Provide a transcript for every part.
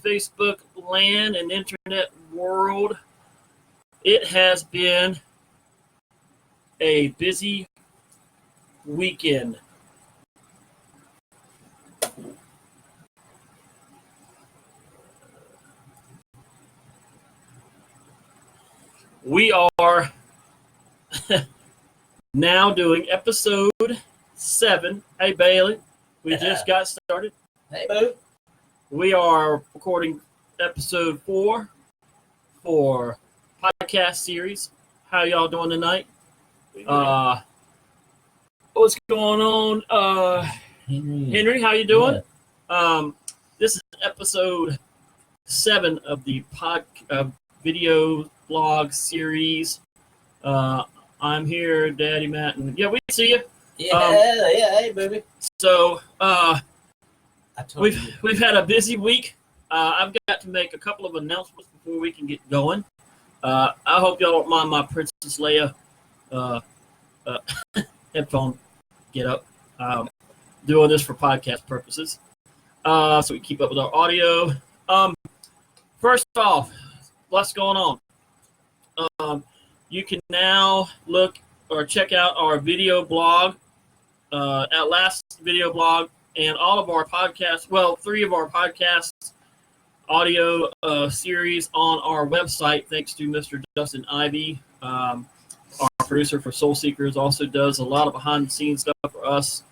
Facebook land and internet world. It has been a busy weekend. We are now doing episode 7. Hey, Bailey. We just got started. Hey, boo. We are recording episode 4 for podcast series. How y'all doing tonight? What's going on? Henry, how you doing? Yeah. This is episode 7 of the video blog series. I'm here, Daddy Matt, and yeah, we see you. Yeah, hey, baby. So we've had a busy week. I've got to make a couple of announcements before we can get going. I hope y'all don't mind my Princess Leia headphone get up. Doing this for podcast purposes, so we keep up with our audio. First off, what's going on? You can now look or check out our video blog, At Last video blog, and all of our podcasts. Well, 3 of our podcasts audio series on our website, thanks to Mr. Justin Ivey. Our producer for Soul Seekers also does a lot of behind-the-scenes stuff for us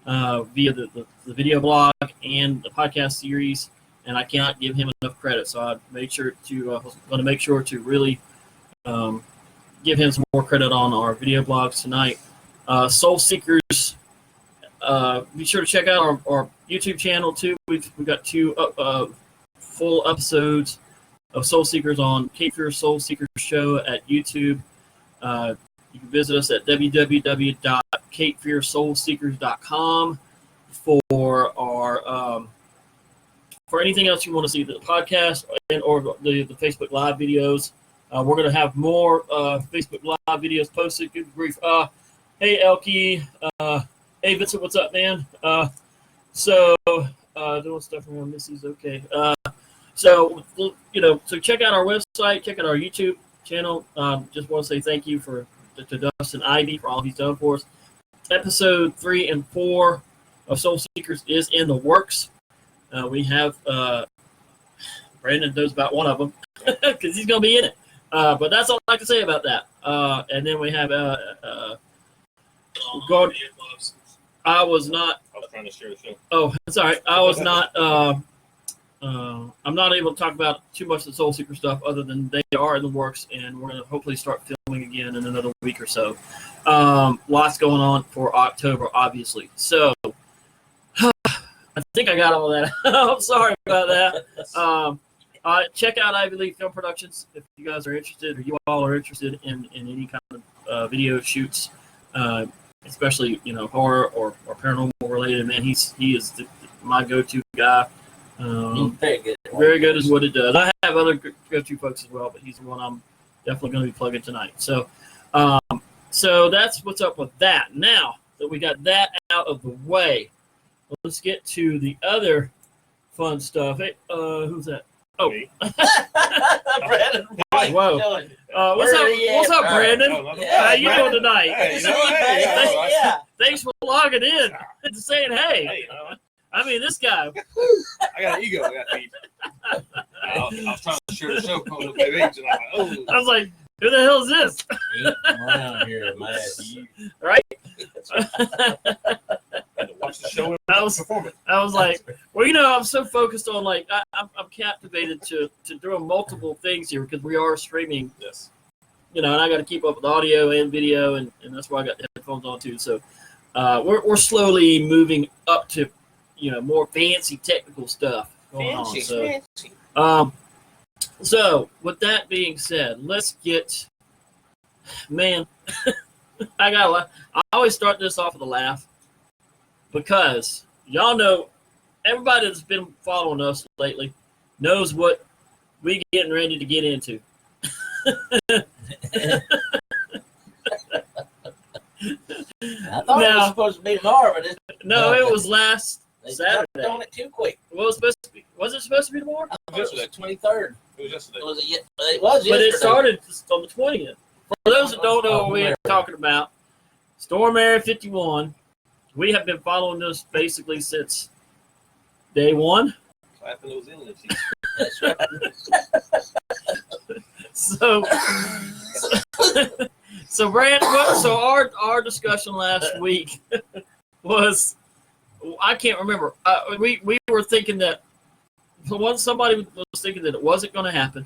via the video blog and the podcast series, and I cannot give him enough credit. So I made sure to going to make sure to really give him some more credit on our video blogs tonight. Soul Seekers, be sure to check out our YouTube channel too. We've got 2 full episodes of Soul Seekers on Cape Fear Soul Seekers Show at YouTube. You can visit us at www.capefearsoulseekers.com for our for anything else you want to see, the podcast and or the Facebook Live videos. We're going to have more Facebook Live videos posted. Good grief. Hey, Elkie. Hey, Vincent, what's up, man? So doing stuff around Missy's okay. So check out our website, check out our YouTube channel. Just want to say thank you to Dustin Ivey for all he's done for us. Episode 3 and 4 of Soul Seekers is in the works. We have Brandon knows about one of them because he's going to be in it. But that's all I can say about that. And then we have I was trying to share the show. Oh, sorry. I was not. I'm not able to talk about too much of the Soul Seeker stuff other than they are in the works, and we're going to hopefully start filming again in another week or so. Lots going on for October, obviously. So I think I got all that. I'm sorry about that. Check out Ivy League Film Productions if you guys are interested, or you all are interested in any kind of video shoots, especially horror or paranormal related. Man, he is my go-to guy. Very good is what it does. I have other go-to folks as well, but he's the one I'm definitely going to be plugging tonight. So, so that's what's up with that. Now that we got that out of the way, let's get to the other fun stuff. Hey, who's that? Oh, Brandon. Whoa. What's up, Brandon? How you doing tonight? Thanks for logging in and saying hey. I mean, this guy. I got an ego. I got to feed. I was trying to share the show coming up their age, and I'm like, oh. I was like, who the hell is this? Around here, Matthew. Right? Watch the show and perform it. I was like, well, I'm so focused on I'm captivated to doing multiple things here because we are streaming. Yes. And I got to keep up with audio and video, and that's why I got the headphones on too. So we're slowly moving up to more fancy technical stuff going on. So, so with that being said, let's get, man, I always start this off with a laugh because y'all know, everybody that's been following us lately knows what we getting ready to get into. I thought it was supposed to be tomorrow, but no, it was last They Saturday. jumped on it too quick. Well, was it supposed to be tomorrow? I thought it was Yesterday. 23rd. It was yesterday. Was it? It was But yesterday. it started on the 20th. For those that don't know what we're talking about, Storm Area 51, we have been following this basically since day one. Clapping those aliens. That's right. So, so our discussion last week was, I can't remember. We were thinking that somebody was thinking that it wasn't going to happen.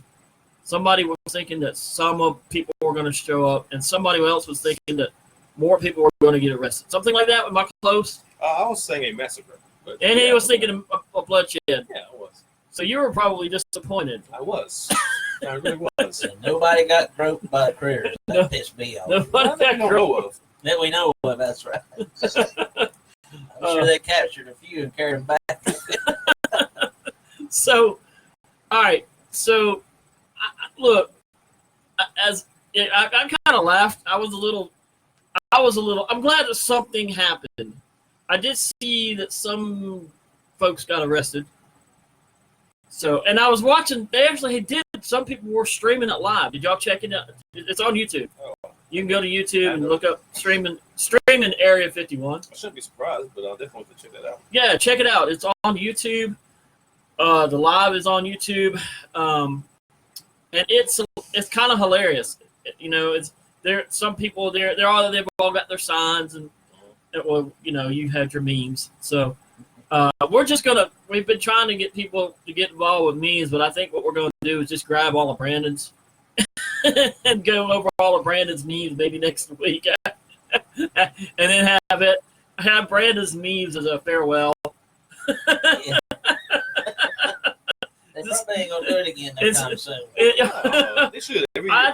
Somebody was thinking that some of people were going to show up, and somebody else was thinking that more people were going to get arrested. Something like that. Am I close? I was saying a massacre. But And he was thinking of bloodshed. Yeah, I was. So you were probably disappointed. I was. I really was. And nobody got broke by critters. That No. pissed me off. Nobody I don't know of. That we know of, that's right. I'm sure they captured a few and carried them back. So, all right. So, look, I kind of laughed. I was a little. I'm glad that something happened. I did see that some folks got arrested. So, and I was watching. They actually did. Some people were streaming it live. Did y'all check it out? It's on YouTube. Oh, You can go to YouTube and look up streaming Area 51. I shouldn't be surprised, but I'll definitely have to check that out. Yeah, check it out. It's on YouTube. The live is on YouTube, and it's kind of hilarious. You know, it's there. Some people they've all got their signs, and well, you know, you had your memes. So we've been trying to get people to get involved with memes, but I think what we're going to do is just grab all of Brandon's and go over all of Brandon's memes maybe next week, and then have Brandon's memes as a farewell. Yeah. They probably ain't gonna do it again anytime soon. They should. Every I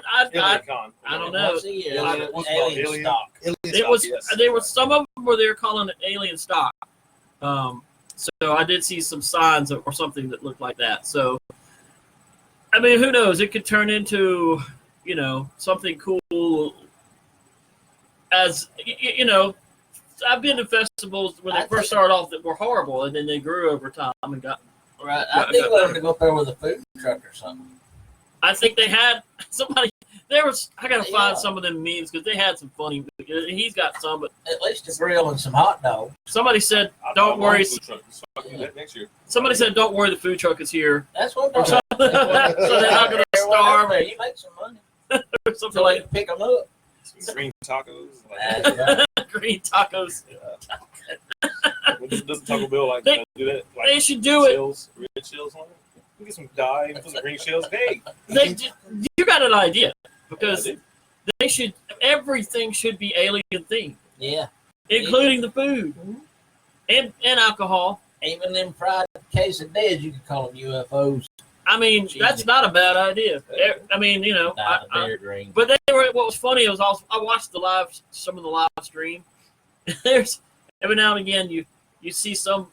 con. don't know. Once a year, What's alien called stock. It was there was some of them where they were calling it alien stock. So I did see some signs or something that looked like that. So I mean, who knows? It could turn into, you know, something cool. As you know, I've been to festivals when they first started off that were horrible, and then they grew over time and got. Right. I think we're going to go up there with a food truck or something. I think they had somebody. I gotta Yeah. find some of them memes because they had some funny. He's got some, but At least a grill and some hot dogs. somebody said, "Don't worry." Next year. Somebody said, "Don't worry, the food truck is here." That's what Or I'm something. So they're not gonna starve. There. You make some money. Or something So like they can pick them up. Some green tacos. That's right. green tacos. Doesn't Taco Bell They- do that? Like They should do it. shells, red shells on it. We get some dye, put some green shells. Hey, You got an idea because Yeah, I do. they should. Everything should be alien themed, Yeah. including the food and alcohol. Even them fried quesadillas, you could call them UFOs. I mean, that's not a bad idea. I mean, you know, Not a beer drink. but they were. What was funny was I watched some of the live stream. There's every now and again you see some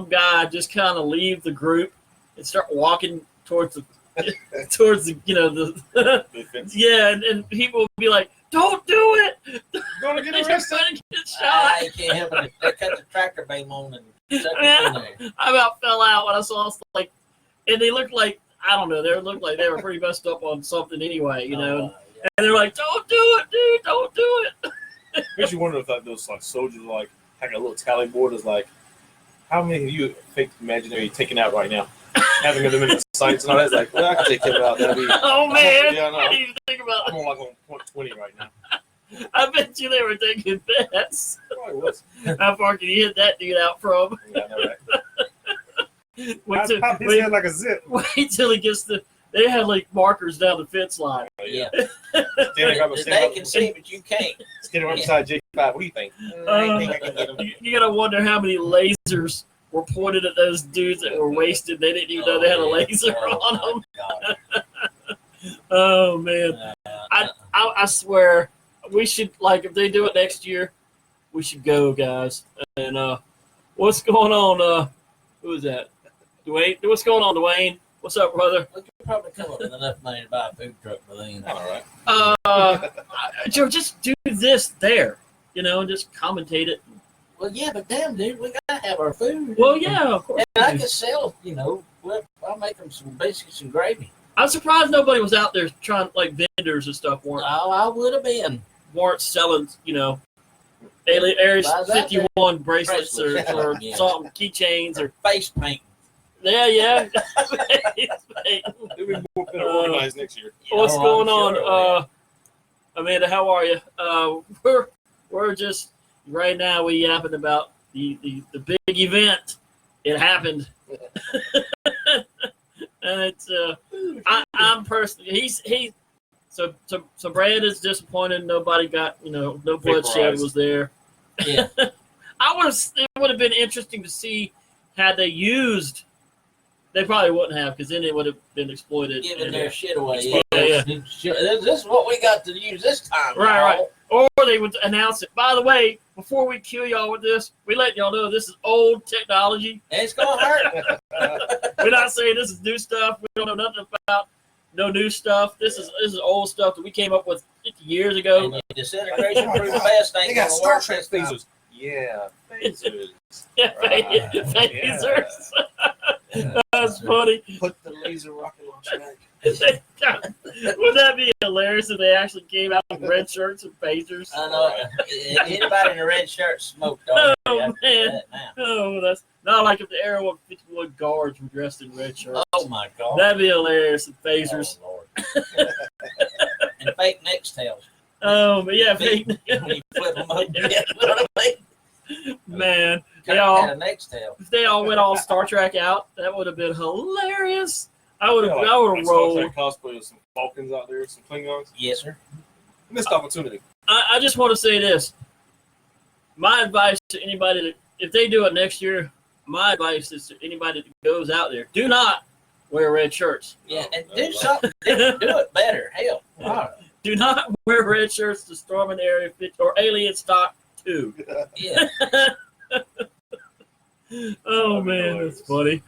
guy just kind of leave the group and start walking towards the you know the yeah, and people will be like, "Don't do it! Gonna get They're arrested." trying to get shot." I can't help it. They cut the tractor beam on and stuck it in there. I about fell out when I saw like, and they looked like I don't know. They looked like they were pretty messed up on something anyway, you know. Yeah. And they're like, "Don't do it, dude! Don't do it!" Makes you wonder if like those like soldiers like having a little tally board is like, how many of you fake imaginary taking out right now? Having them in the sights and all that, it's like, well, I can take him out. That'd be, Oh man! Yeah, I know. I didn't even think about I'm on like on point 20 right now. it. I bet you they were taking bets. Probably was. How far can you hit that dude out from? Yeah, I know that. Wait till, Pop his wait, head like a zip. wait till he gets the. They had like markers down the fence line. Oh, Yeah. Standing right They can see, but you can't. Standing right beside J5. What do you think? I think I can get 'em. You gotta wonder how many lasers were pointed at those dudes that were wasted. They didn't even know they had a laser on them. God. Oh man, I swear we should like if they do it next year, we should go, guys. And what's going on? Who is that? Dwayne. What's going on, Dwayne? What's up, brother? We could probably come up with enough money to buy a food truck for then. All right. Joe, just do this there, you know, and just commentate it. Well, yeah, but damn, dude, we gotta have our food. Well, yeah, of course. And I can sell, well, I'll make them some basically some gravy. I'm surprised nobody was out there trying, like vendors and stuff Oh, I would have been. weren't selling, Area Why is that 51 bracelets or Yeah. something, keychains or Face paint. yeah. It'll be more better organized next year. What's Oh, I'm going sure it on? Amanda, how are you? We're just right now we yapping about the big event. It happened. And it's I'm personally so Brad is disappointed nobody got no bloodshed was there. Yeah. It would have been interesting to see had they used. They probably wouldn't have, because then it would have been exploited. Giving their shit away. Yeah. This is what we got to use this time. Right. y'all. Or they would announce it. By the way, before we kill y'all with this, we let y'all know this is old technology. And it's gonna hurt. We're not saying this is new stuff. We don't know nothing about no new stuff. This is old stuff that we came up with 50 years ago. And the disintegration proof vest ain't They got gonna Star work Trek this time. phasers. Yeah, phasers. Phasers. That's funny. Put the laser rocket on track. Would that be hilarious if they actually came out with red shirts and phasers? I know. Anybody in a red shirt smoked already. Oh, I can tell you man. that now. Oh, that's not like if the Area 51 guards were dressed in red shirts. Oh my God. That'd be hilarious. And phasers. Oh, Lord. And fake nextails. Oh, but yeah, fake. When you flip them up, you know what I mean? Man, They they all had a nextail. if they all went all Star Trek out, that would have been hilarious. I would have Like rolled. Star Trek cosplay with some Falcons out there, some Klingons. Yes, sir. Missed opportunity. I just want to say this. My advice to anybody that if they do it next year, my advice is to anybody that goes out there, do not wear red shirts. Yeah, and do something different. Do it better. Hell. Wow. Do not wear red shirts to storm an Area 50 or Alien Stock 2. Yeah. Oh man, that's funny.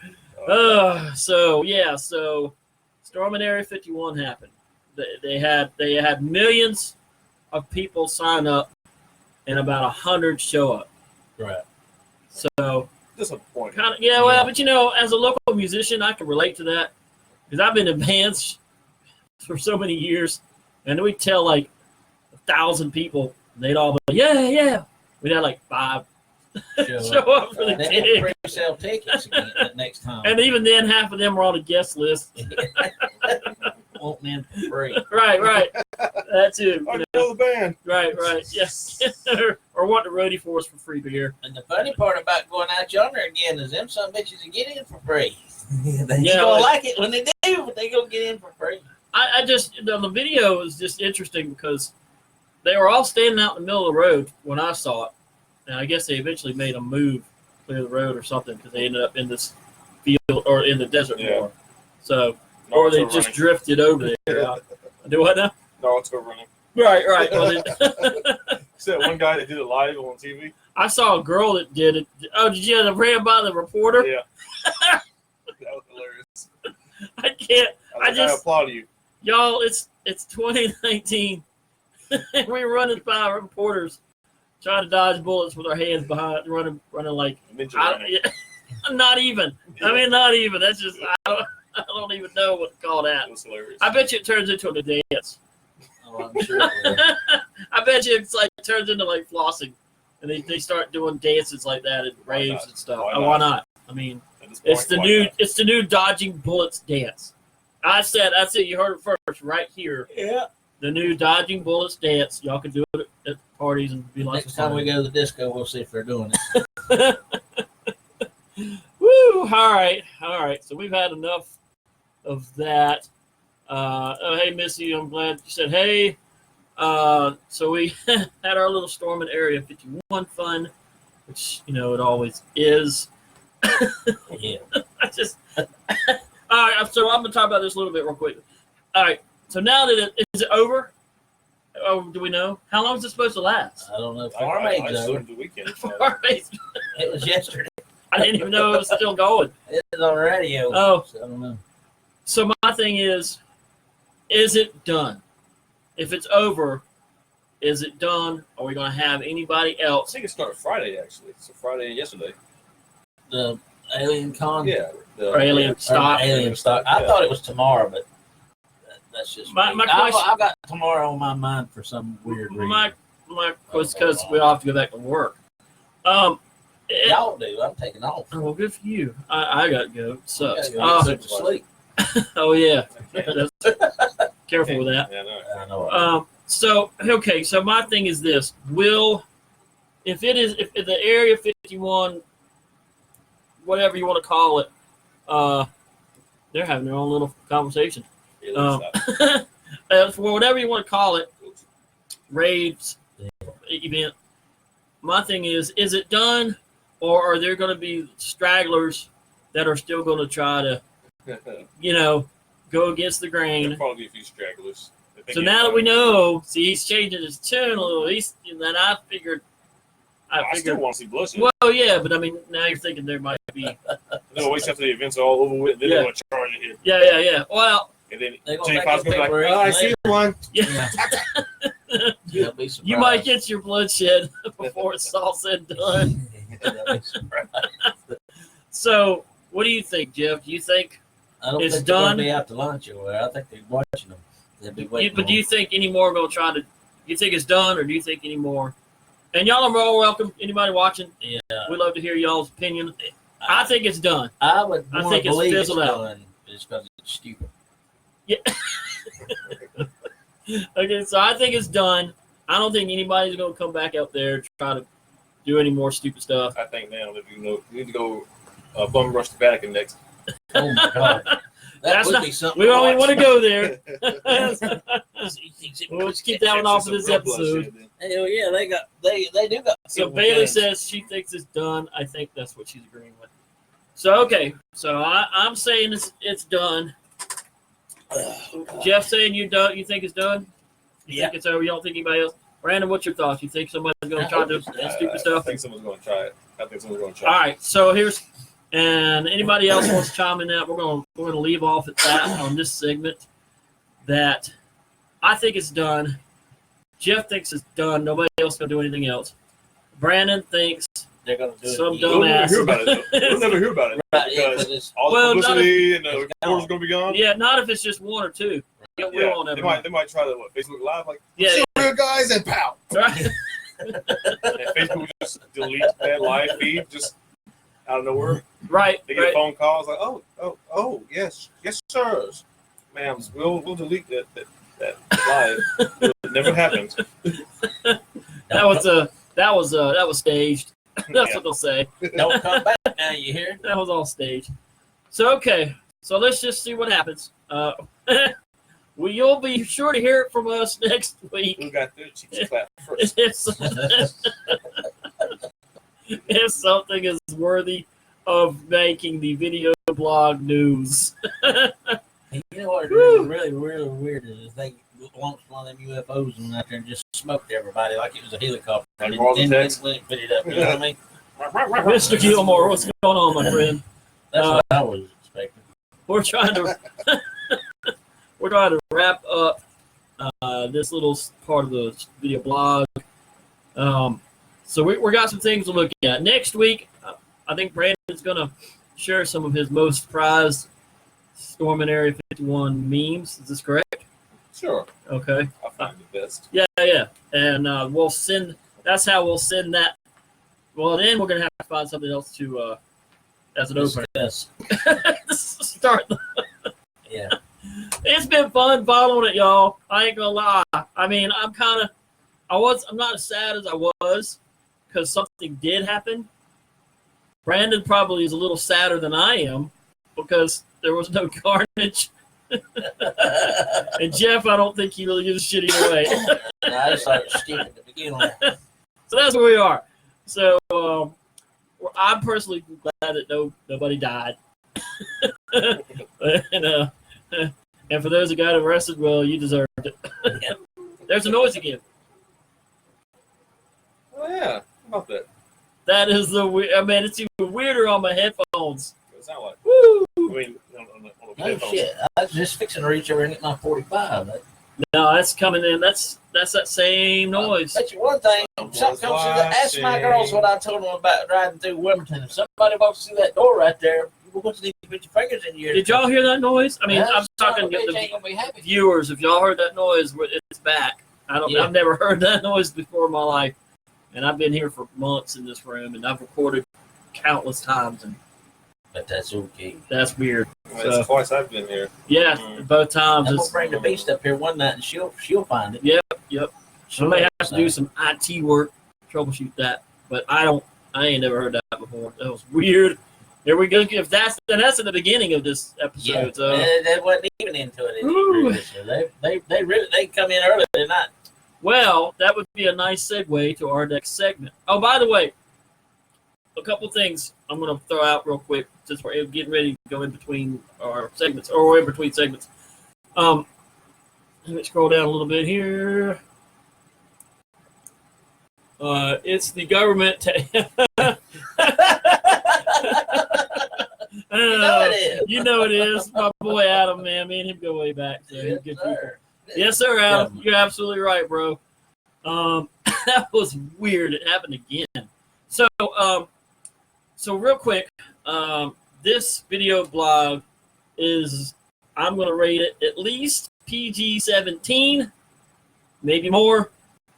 So storming Area 51 happened. They had millions of people sign up, and about 100 show up. Right. So Disappointing. kind of well, but as a local musician, I can relate to that because I've been in bands for so many years, and we tell like 1,000 people, and they'd all be yeah. We'd have like 5 show up for the They gig. can pre-sell tickets again next time. And even then, half of them were on a guest list. Want them for free. Right. That's it. I know the band. Right. Yes. or want to roadie for us for free beer. And the funny part about going out yonder again is them some bitches will get in for free. They Yeah, gonna like- like it when they do, but they gonna get in for free. I just the video was just interesting because they were all standing out in the middle of the road when I saw it. And I guess they eventually made a move, clear the road or something, because they ended up in this field or in the desert more. So, or they just drifted over there. Do what now? Naruto running. Right. Well, See that one guy that did it live on TV? I saw a girl that did it. Oh, did you ran by the reporter? Yeah. That was hilarious. I can't. I just- applaud you. Y'all, it's 2019. And we're running by reporters trying to dodge bullets with our hands behind, running like Ninja running. not even. I mean, not even. That's just I don't even know what to call that. It was hilarious. I bet you it turns into a dance. Oh, I'm sure. It will. I bet you it's like turns into like flossing, and they start doing dances like that at Why raves not? and stuff. Why Why not? not? I mean, At this point, it's the new dodging bullets dance. I said that's it. You heard it first, right here. Yeah. The new dodging bullets dance. Y'all can do it at parties and be like. Next time we go to the disco, we'll see if they're doing it. Woo! All right. So we've had enough of that. Hey, Missy, I'm glad you said hey. So we had our little storm in Area 51 fun, which it always is. Yeah. I just. All right. So I'm gonna talk about this a little bit real quick. All right. So now that is it over? Oh, do we know how long is it supposed to last? I don't know. I Farm Aid's over. assumed the weekend. It was yesterday. I didn't even know it was still going. It was on the radio. Oh. So I don't know. So my thing is it done? If it's over, Is it done? Are we going to have anybody I else? think it started Friday, actually. So Friday and yesterday. The Alien Con? Yeah. Or Alien Stock? Alien Stock. I thought it was tomorrow, but that's just My me. question- I've got tomorrow on my mind for some weird reason. My was because we all have to go back to work. Y'all do. I'm taking off. Well, good for you. I got to go. It sucks. Get to sleep. Oh yeah. Careful with that. Yeah, no. I know. So my thing is this: if the Area 51, whatever you want to call it, they're having their own little conversation. For whatever you want to call it, raves, event. My thing is it done, or are there going to be stragglers that are still going to try to, go against the grain? There'll probably be a few stragglers. So now that we know, he's changing his tune a little. Then I figured. I still want to see bloodshed. Well, yeah, but I mean, now you're thinking there might be. They'll wait after the events are all over with. Then they're going to charge it here. Yeah. Well, And then They gonna J5's make going to be like, paper oh, I later. see one. yeah. You'll be surprised. You might get your bloodshed before it's all said and done. You'll be surprised. So, what do you think, Jeff? Do you think? I don't It's think they're done? going to be out to lunch or I think they're watching them. They'll be waiting. But do you think any more are going to try to? Do you think it's done, or do you think any more? And y'all are all welcome. Anybody watching? Yeah. We'd love to hear y'all's opinion. I think it's done. I would I want think to it's believe it's fizzled out. done just because it's stupid. Okay, so I think it's done. I don't think anybody's going to come back out there and try to do any more stupid stuff. I think now that we need to go bum rush the Vatican next. Oh my God. That That's would not- be something. We don't even want to go there. We'll We'll just keep that one off of this episode. Hell yeah, they do got. So people Bailey guns. says she thinks it's done. I think that's what she's agreeing with. So I'm saying it's done. Jeff saying you done. You think it's done? You think it's over? You don't think anybody else? Brandon, what's your thoughts? You think somebody's going to try to do stupid I stuff? think someone's going to try it. All right. So and anybody else wants to chime in that, we're going to leave off at that on this segment. That I think it's done. Jeff thinks it's done. Nobody else going to do anything else. Brandon thinks They're going to do some it. dumb We'll never ass. hear about it. Though. We'll never hear about it Right, yeah, because 'cause it's- all the Well, publicity and the it's reporters going to be gone. Yeah, not if it's just one or two. We won't ever know. They might try to Facebook Live like Yeah, real guys and pow. right. And Facebook will just delete that live feed just out of nowhere. Right. They get a phone call. It's like, oh, yes, sirs, ma'am. We'll delete that live. It never happened. That was staged. That's Yeah. what they'll say. Don't come back now. You hear? That was all staged. So so let's just see what happens. You'll be sure to hear it from us next week. Who got their cheeks clapped first? If something is worthy of making the video blog news. You know what? Really weird is they launched one of them UFOs and went out there and just smoked everybody like it was a helicopter. Like And Mars then Attacks? put it up. You know what I mean? Mr. Gilmore, what's going on, my friend? That's what I was expecting. We're trying to wrap up this little part of the video blog. So we got some things to look at. Next week, I think Brandon's going to share some of his most prized Storm in Area 51 memes. Is this correct? Sure. Okay. I'll find the best. Yeah. And we'll send. That's how we'll send that. Well, then we're going to have to find something else to as an opener. Yes. Start. Yeah. It's been fun following it, y'all. I ain't gonna lie. I mean, I'm not as sad as I was because something did happen. Brandon probably is a little sadder than I am because there was no carnage. And Jeff, I don't think he really gives a shit either way. I just thought it was stupid to begin with. So that's where we are. So I'm personally glad that nobody died. And for those who got arrested, well, you deserved it. There's a noise again. Oh yeah, how about that? That is it's even weirder on my headphones. It sound like. Woo! I mean, on the No headphones. shit. I was just fixing to reach over and get my 45. No, that's coming in. That's that same noise. Bet you one thing. If something comes through ask my girls what I told them about driving through Wilmington. If somebody walks through that door right there, you want to put your fingers in your ear. Did y'all hear that noise? I mean, I'm talking to ain't the gonna be happy. viewers. If y'all heard that noise, it's back. I've never heard that noise before in my life, and I've been here for months in this room, and I've recorded countless times, and But that's okay. that's weird. That's twice I've been here. Yeah, both times. I'm gonna bring the beast up here one night, and she'll find it. Yep. Somebody has to do some IT work, troubleshoot that. But I ain't never heard that before. That was weird. There we go. If that's at the beginning of this episode. Yeah, So they wasn't even into it. They come in early tonight. well, that would be a nice segue to our next segment. Oh, by the way, a couple things I'm going to throw out real quick since we're getting ready to go in between our segments, or we're in between segments. Let me scroll down a little bit here. It's the government. You know it is. My boy Adam, man. Me and him go way back. So he's good people. Yes, sir, Adam. You're absolutely right, bro. That was weird. It happened again. So real quick, this video blog is, I'm going to rate it at least PG-17, maybe more,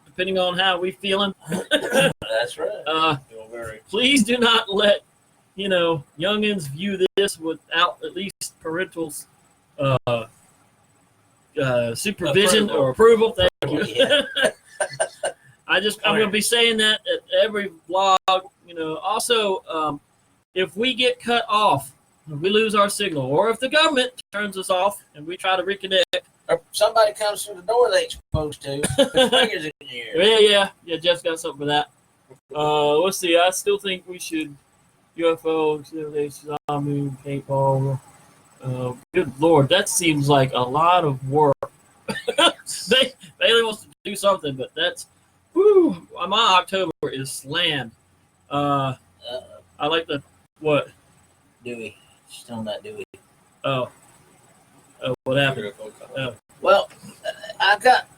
depending on how we feeling. That's right. Please do not let, youngins view this without at least parental supervision or approval. Thank you. Yeah. I'm going to be saying that at every vlog. Also, if we get cut off, if we lose our signal, or if the government turns us off and we try to reconnect, or somebody comes through the door they ain't supposed to, put fingers in your ear. Yeah. Jeff's got something for that. Let's see. I still think we should UFO, zombie, paintball. Good Lord, that seems like a lot of work. Bailey wants to do something, but that's my October is slammed. I like the what? Dewey. Still not Dewey. Oh, what happened? Well, I've got.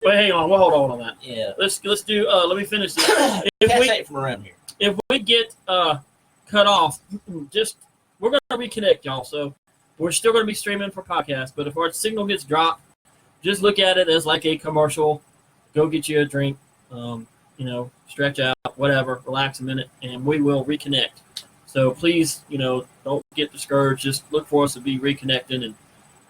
Wait, hang on. We'll hold on that. Yeah. Let's do. Let me finish this. Cats ain't from around here. If we get cut off, we're gonna reconnect, y'all. So we're still gonna be streaming for podcasts. But if our signal gets dropped, just look at it as like a commercial. Go get you a drink. Stretch out, whatever, relax a minute, and we will reconnect. So please, don't get discouraged. Just look for us to be reconnecting,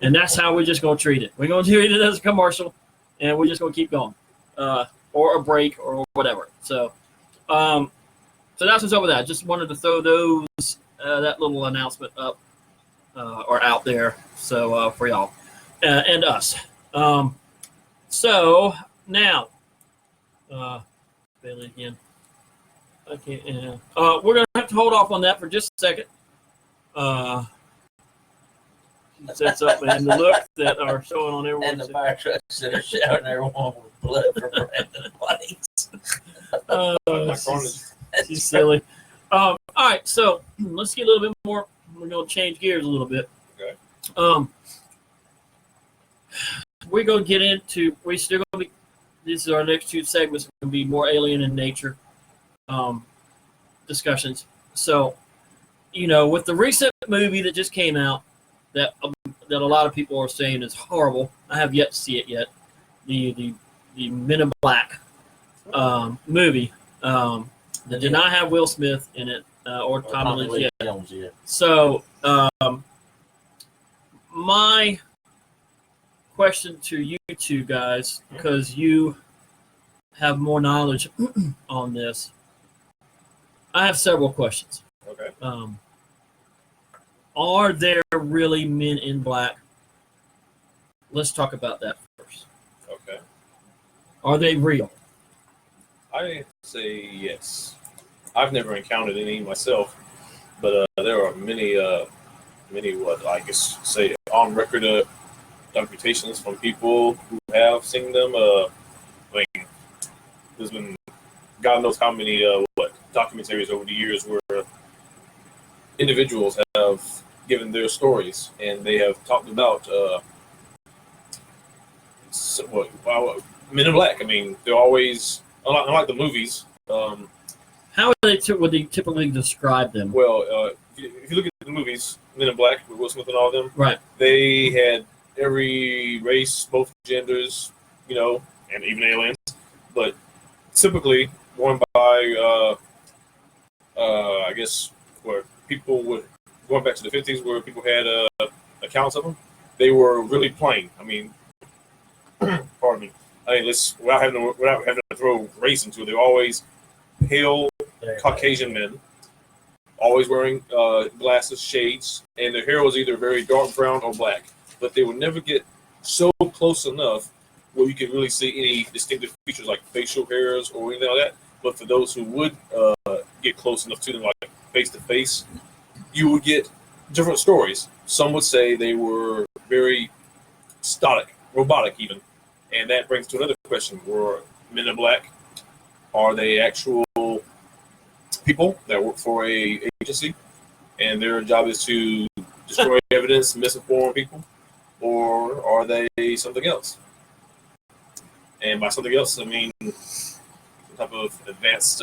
and that's how we're just gonna treat it. We're gonna treat it as a commercial, and we're just gonna keep going, or a break or whatever. So that's what's up with that. Just wanted to throw that little announcement up or out there, so for y'all and us. So now, Bailey again. Okay, we're gonna have to hold off on that for just a second. She sets up and the look that are showing on everyone. And the fire trucks that are showering everyone with blood from Brandon bodies. She's silly. All right, so let's get a little bit more. We're gonna change gears a little bit. Okay. We're gonna get into. We're still gonna be. This is our next two segments. Going to be more alien in nature discussions. So, with the recent movie that just came out, that a lot of people are saying is horrible. I have yet to see it yet. The Men in Black movie that did not have Will Smith in it or Tommy Lee Jones. Yeah. So, my question to you two guys, because you have more knowledge on this. I have several questions. Okay. Are there really men in black? Let's talk about that first. Okay. Are they real? I say yes. I've never encountered any myself, but there are many what I guess say on record documentations from people who have seen them. There's been God knows how many documentaries over the years where individuals have given their stories and they have talked about well, Men in Black. I mean, they're always unlike the movies. How would they typically describe them? Well, if you look at the movies, Men in Black with Will Smith and all of them, Right. They had every race, both genders, and even aliens, but typically going by, I guess, where people would, going back to the 50s where people had accounts of them, they were really plain. I mean, pardon me. I mean, without having to throw race into it, they're always pale Caucasian men, always wearing glasses, shades, and their hair was either very dark brown or black. But they would never get so close enough where you could really see any distinctive features like facial hairs or anything like that. But for those who would get close enough to them, like face to face, you would get different stories. Some would say they were very static, robotic even. And that brings to another question. Were Men in Black, are they actual people that work for a agency and their job is to destroy evidence, misinform people? Or are they something else? And by something else, I mean some type of advanced,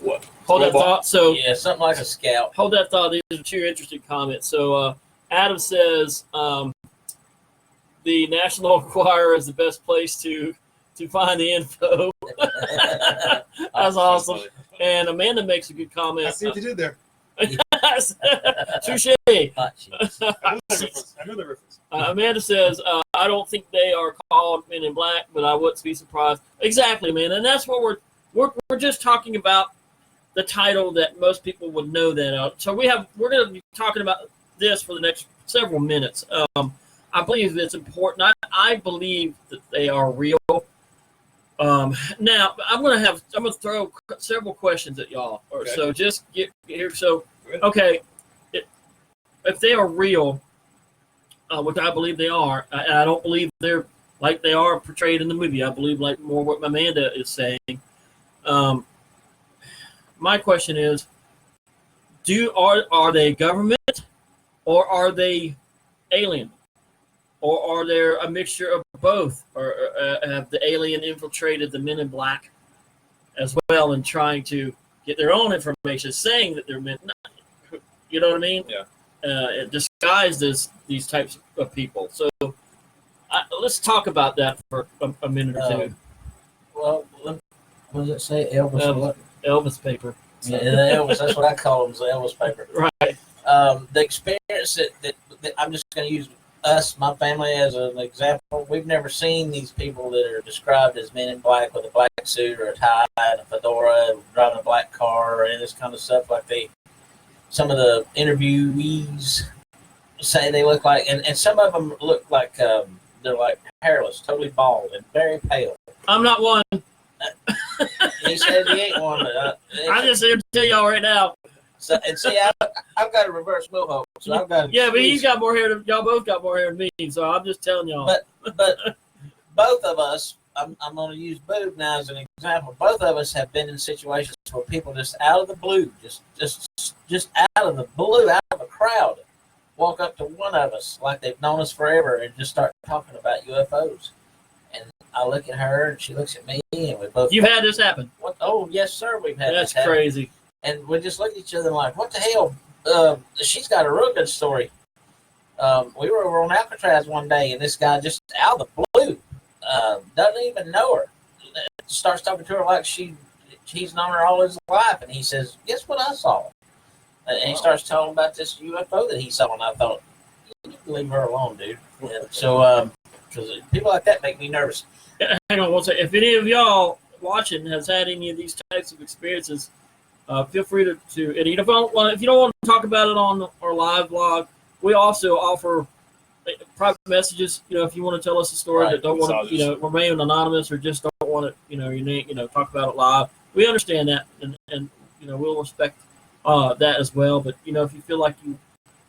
what? Hold that thought. So yeah, something like a scout. Hold that thought. These are two interesting comments. So Adam says the National Enquirer is the best place to find the info. That's awesome. And Amanda makes a good comment. I see what you did there. Touche. I know the reference. Amanda says, I don't think they are called Men in Black, but I wouldn't be surprised. Exactly, man. And that's what we're just talking about, the title that most people would know that out. So we're going to be talking about this for the next several minutes. I believe it's important. I believe that they are real. Now I'm gonna throw several questions at y'all, Okay. So just get here. So, okay, if they are real, which I believe they are, and I don't believe they're like they are portrayed in the movie. I believe like more what Amanda is saying. My question is, are they government, or are they alien? Or are there a mixture of both? Or have the alien infiltrated the Men in Black as well and trying to get their own information, saying that they're men? You know what I mean? Yeah. Disguised as these types of people. So let's talk about that for a minute or two. Well, what does it say? Elvis. Elvis paper. Yeah, the Elvis. That's what I call them. The Elvis paper. Right. The experience that I'm just going to use us, my family, as an example. We've never seen these people that are described as Men in Black with a black suit or a tie and a fedora and driving a black car or any of this kind of stuff like some of the interviewees say they look like, and some of them look like they're like hairless, totally bald and very pale. I'm not one. He says he ain't one, but I'm just here to tell y'all right now. So, and see, I've got a reverse mohawk, so I've got. Yeah, but he's got more hair than y'all. Both got more hair than me, so I'm just telling y'all. But both of us, I'm going to use Boob now as an example. Both of us have been in situations where people just out of the blue, just out of the blue, out of a crowd, walk up to one of us like they've known us forever and just start talking about UFOs. And I look at her and she looks at me, and we both. You've had this happen? What? Oh yes, sir. We've had. That's this happen. crazy. And we just look at each other like, what the hell? She's got a real good story. We were over on Alcatraz one day, and this guy just out of the blue, doesn't even know her, starts talking to her like he's known her all his life. And he says, guess what I saw? And he starts telling about this UFO that he saw. And I thought, you need to leave her alone, dude. And so, because people like that make me nervous. Hang on one second. If any of y'all watching has had any of these types of experiences, feel free to and if you don't want to talk about it on our live blog, we also offer private messages. If you want to tell us a story that don't want to, remain anonymous or just don't want to, your name, talk about it live. We understand that, and we'll respect that as well. But if you feel like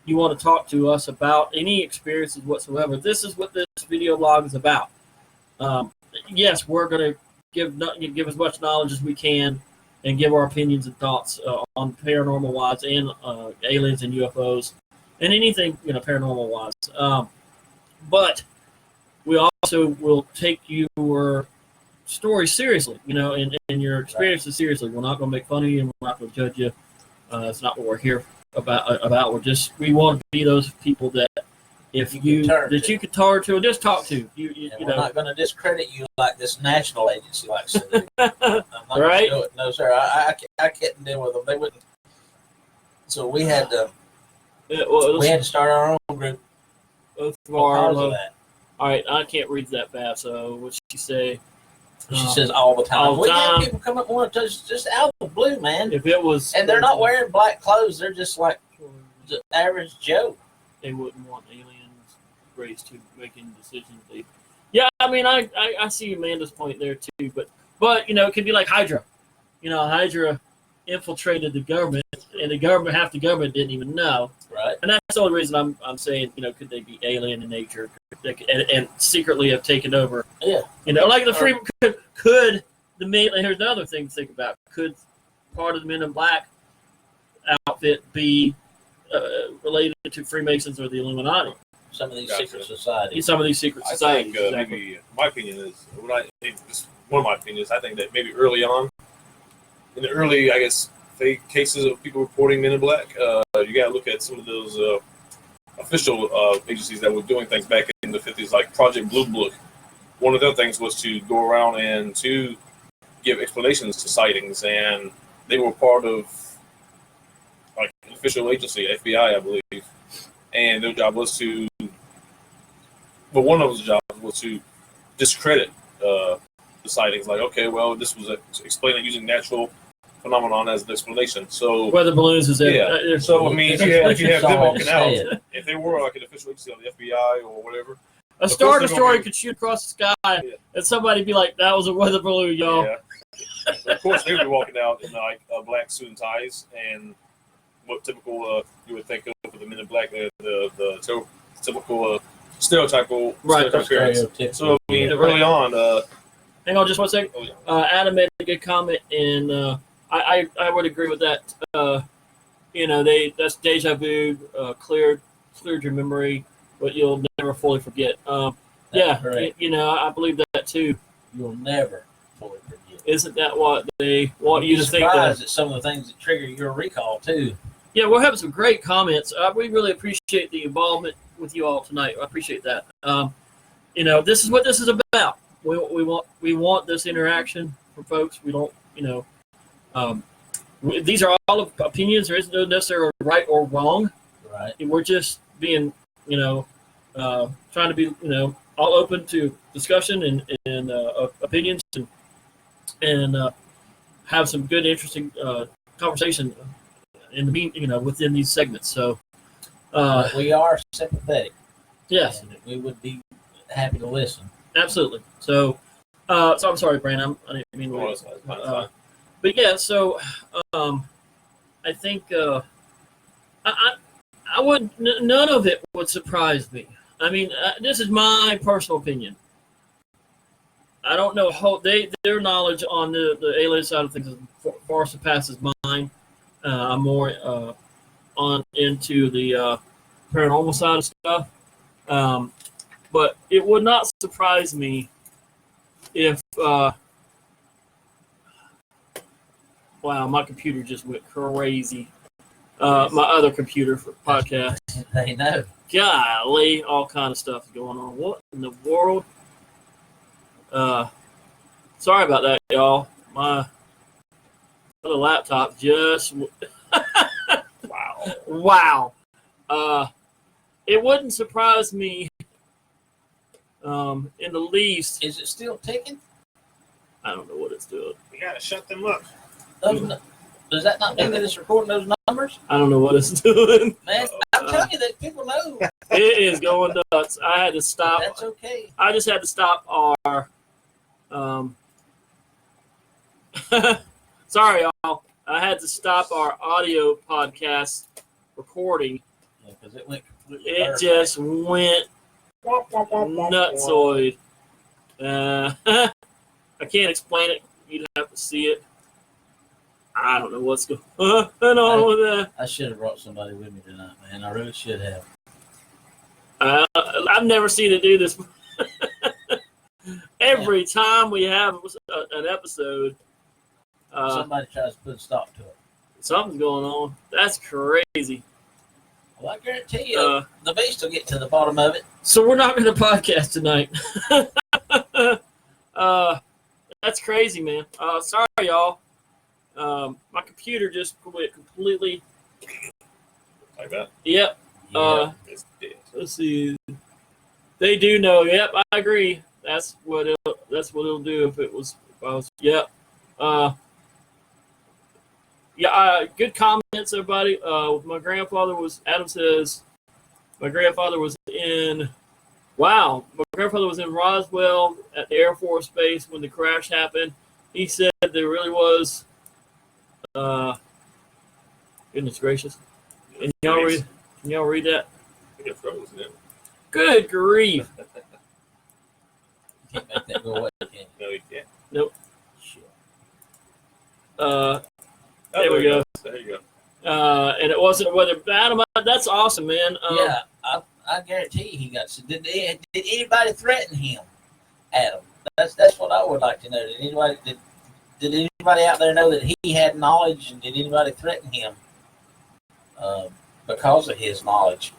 you want to talk to us about any experiences whatsoever, this is what this video blog is about. Yes, we're going to give as much knowledge as we can and give our opinions and thoughts on paranormal wise and aliens and UFOs and anything paranormal wise. But we also will take your story seriously, and your experiences seriously. We're not going to make fun of you, and we're not going to judge you. It's not what we're here about. We want to be those people that you could turn to and just talk to. We're not going to discredit you like this national agency likes to do. I'm not Right? going to do it. No, sir. I couldn't deal with them. They wouldn't. So we had to. We had to start our own group because of that. All right, I can't read that fast. So what she say? She says all the time. All the we time. have people come up and want to touch just out of the blue, man. If it was, and they're not wearing black clothes. They're just like the average Joe. They wouldn't want aliens raised to making decisions. Yeah, I mean, I see Amanda's point there too, but it could be like Hydra. Hydra infiltrated the government, and half the government didn't even know. Right. And that's the only reason I'm saying, could they be alien in nature and secretly have taken over? Yeah. Like the free could the main. Here's another thing to think about. Could part of the Men in Black outfit be related to Freemasons or the Illuminati? Some of these secret societies. I think maybe my opinion is one of my opinions. I think that maybe early on, in the early, I guess, fake cases of people reporting Men in Black, you got to look at some of those official agencies that were doing things back in the 50s, like Project Blue Book. One of their things was to go around and to give explanations to sightings, and they were part of like an official agency, FBI, I believe, and their job was to. But one of those jobs was to discredit the sightings. Like, okay, well, this was explaining using natural phenomenon as an explanation. So weather balloons is yeah. So I mean, if you have them walking out, if they were like an official agency of the FBI or whatever, a Star Destroyer could shoot across the sky, and somebody be like, "That was a weather balloon, y'all." Yeah. Of course, they would be walking out in like black suit and ties, and what typical you would think of for the Men in Black, the typical stereotypical appearance. So I mean, early on. Hang on, just one second. Oh, yeah. Adam made a good comment, and I would agree with that. That's deja vu, cleared your memory, but you'll never fully forget. Yeah, I believe that too. You'll never fully forget. Isn't that what they want you to think? Surprised at some of the things that trigger your recall too. Yeah, we're having some great comments. We really appreciate the involvement with you all tonight. I appreciate that. This is what this is about. We want this interaction from folks. We don't, these are all opinions. There isn't no necessarily right or wrong. Right. We're just being, trying to be, all open to discussion and opinions and have some good, interesting conversation in the within these segments. So we are sympathetic. Yes, and we would be happy to listen. Absolutely. So I'm sorry, Brandon. I didn't mean to. But yeah, so I think I would. None of it would surprise me. I mean, this is my personal opinion. I don't know how their knowledge on the alien side of things far surpasses mine. I'm more on into the paranormal side of stuff. But it would not surprise me if wow, my computer just went crazy. My other computer for podcast. They know. Golly, all kind of stuff going on. What in the world? Sorry about that, y'all. My other laptop just wow. It wouldn't surprise me in the least. Is it still ticking? I don't know what it's doing. We gotta shut them up. Does that not mean that it's recording those numbers? I don't know what it's doing. Man, I'm telling you that people know. It is going nuts. I had to stop. That's okay. I just had to stop our. Sorry, y'all. I had to stop our audio podcast recording. Yeah, because it went completely. It just went nutsoid. I can't explain it. You'd have to see it. I don't know what's going on with that. I should have brought somebody with me tonight, man. I really should have. I've never seen it do this. every time we have an episode, somebody tries to put a stop to it. something's going on. That's crazy. Well, I guarantee you, the beast will get to the bottom of it. So we're not going to podcast tonight. That's crazy, man. Sorry, y'all. My computer just went completely. Like that. Yep. Yeah. It's dead. Let's see. They do know. Yep, I agree. That's what it'll do if I was. Yep. Good comments, everybody. My grandfather was. Adam says, my grandfather was in. Wow, my grandfather was in Roswell at the Air Force Base when the crash happened. He said there really was. Goodness gracious! Can y'all read that? I get froze, man. Good grief! You can't make that go away, can you? No, you can't. Nope. Shit. There we go. There you go. And it wasn't a weather. Adam, that's awesome, man. Yeah, I guarantee he got. Did anybody threaten him, Adam? That's what I would like to know. Did anybody out there know that he had knowledge, and did anybody threaten him because of his knowledge?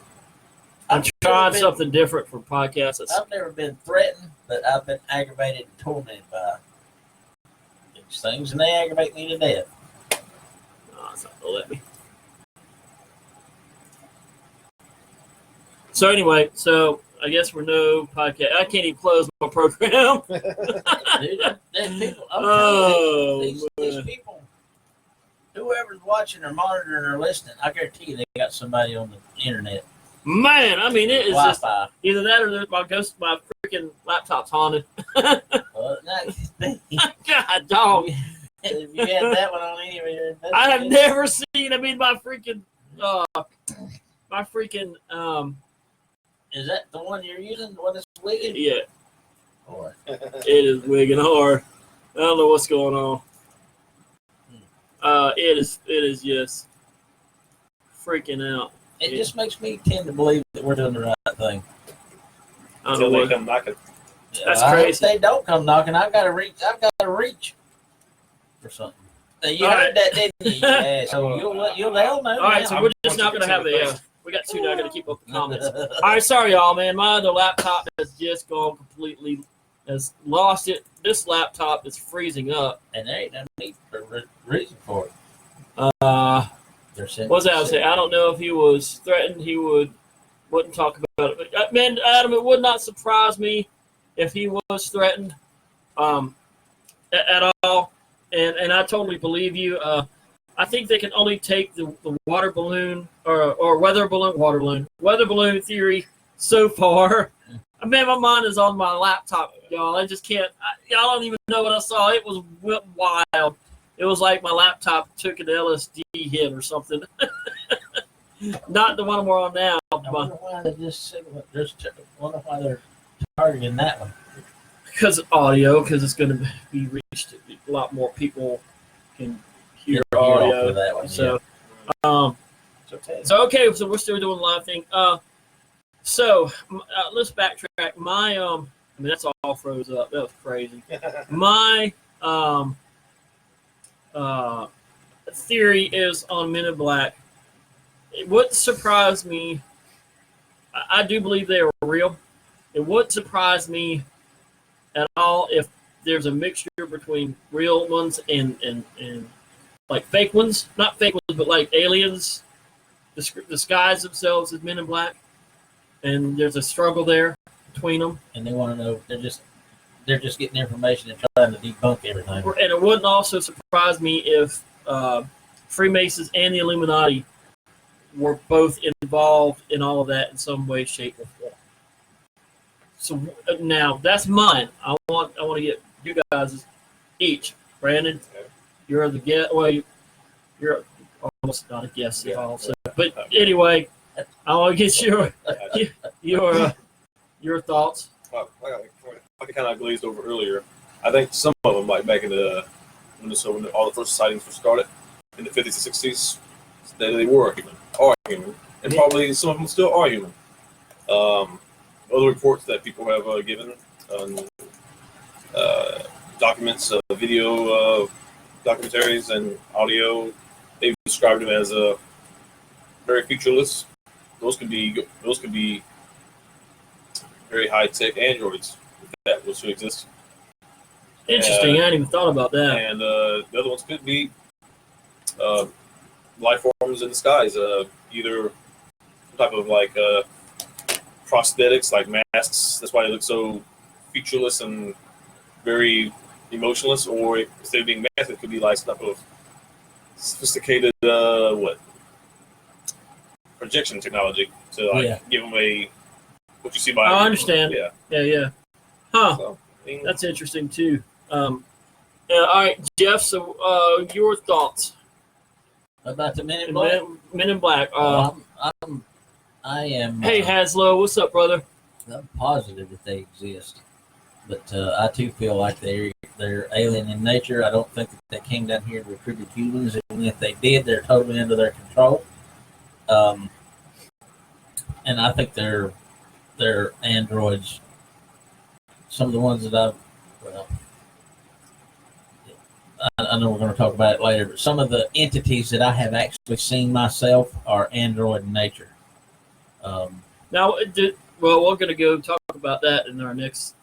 I'm trying something different for podcasts. I've never been threatened, but I've been aggravated and tormented by these things, and they aggravate me to death. Oh, it's not gonna let me. So anyway, I guess we're no podcast. I can't even close my program. Dude, there's people. These people, whoever's watching or monitoring or listening, I guarantee you they got somebody on the internet. Man, I mean, it is just Wi-Fi. either that or my freaking laptop's haunted. No, God, dog. if you had that one on any of your I have investigations- never seen. I mean, my freaking. Is that the one you're using? The one that's wigging? Yeah, Or it is wigging hard. I don't know what's going on. It is just freaking out. it just makes me tend to believe that we're doing the right thing. I don't know Until they what. come knocking. That's I hope crazy. they don't come knocking. I've got to reach for something. You All heard right. that, didn't you? Yeah, so you'll know. All right, so we're just not gonna have the. We got two now. Gonna keep up the comments. All right, sorry y'all, man. My other laptop has just gone completely. Has lost it. This laptop is freezing up. And there ain't no need for reason for it. What was that I was saying? I don't know if he was threatened. He wouldn't talk about it. But man, Adam, it would not surprise me if he was threatened, at all. And I totally believe you. I think they can only take the water balloon or weather balloon theory so far. Man, my mind is on my laptop, y'all. I just can't. Y'all don't even know what I saw. It was wild. It was like my laptop took an LSD hit or something. Not the one we're on now. I wonder why wonder why they're targeting that one. Because audio, because it's going to be reached. A lot more people can hear audio. That one, So, it's okay. so we're still doing the live thing. Let's backtrack. My that's all froze up. That was crazy. My theory is on Men in Black. It wouldn't surprise me. I do believe they are real. It wouldn't surprise me at all if there's a mixture between real ones and like fake ones. Not fake ones, but like aliens disguise themselves as Men in Black. And there's a struggle there between them. And they want to know. They're just getting information and trying to debunk everything. And it wouldn't also surprise me if Freemasons and the Illuminati were both involved in all of that in some way, shape, or form. So now that's mine. I want to get you guys each. Brandon, you're the guest. Well, you're almost not a guest at all. So, but anyway, I want to get your thoughts. I kind of glazed over earlier. I think some of them, like back in when all the first sightings were started in the 50s and 60s, they were human, and probably some of them still are human. Other reports that people have given documents, video documentaries, and audio. They've described them as very featureless. Those could be very high tech androids if that was to exist. Interesting. I hadn't even thought about that. And the other ones could be life forms in the skies, either some type of like prosthetics, like masks. That's why they look so featureless and very emotionless. Or instead of being masks, it could be like some type of sophisticated projection technology to give them what you see by. I understand. Yeah. Huh. So, I mean, that's interesting too. All right, Jeff. So, your thoughts about the Men in Black? Men in Black. I am. Hey, Haslow, what's up, brother? I'm positive that they exist, but I too feel like they're alien in nature. I don't think that they came down here to recruit humans. And if they did, they're totally under their control. And I think they're androids. Some of the ones that I know we're going to talk about it later, but some of the entities that I have actually seen myself are android in nature. Now, we're going to go talk about that in our next.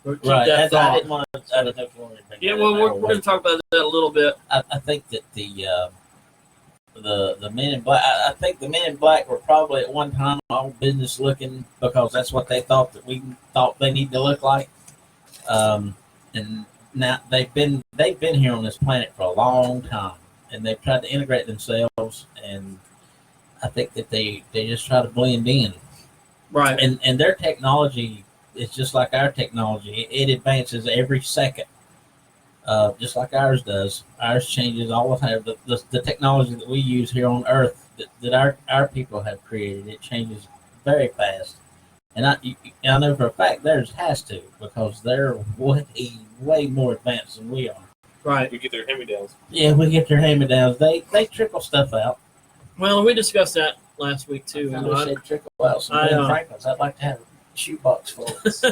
We'll keep right. that thought. I don't know if you want to yeah, well, we're going to talk about that a little bit. I think that the Men in Black. I think the Men in Black were probably at one time all business looking because that's what they thought that we thought they need to look like. And now they've been here on this planet for a long time, and they've tried to integrate themselves. And I think that they just try to blend in. Right. And their technology is just like our technology. It advances every second. Just like ours does. Ours changes all the time. The technology that we use here on Earth that our people have created, it changes very fast. And I know for a fact theirs has to, because they're way more advanced than we are. Right. We get their hand-me-downs. Yeah, we get their hand-me-downs. They trickle stuff out. Well, we discussed that last week too. I wish they'd trickle out some Ben Franklins. I'd like to have a shoebox full of this.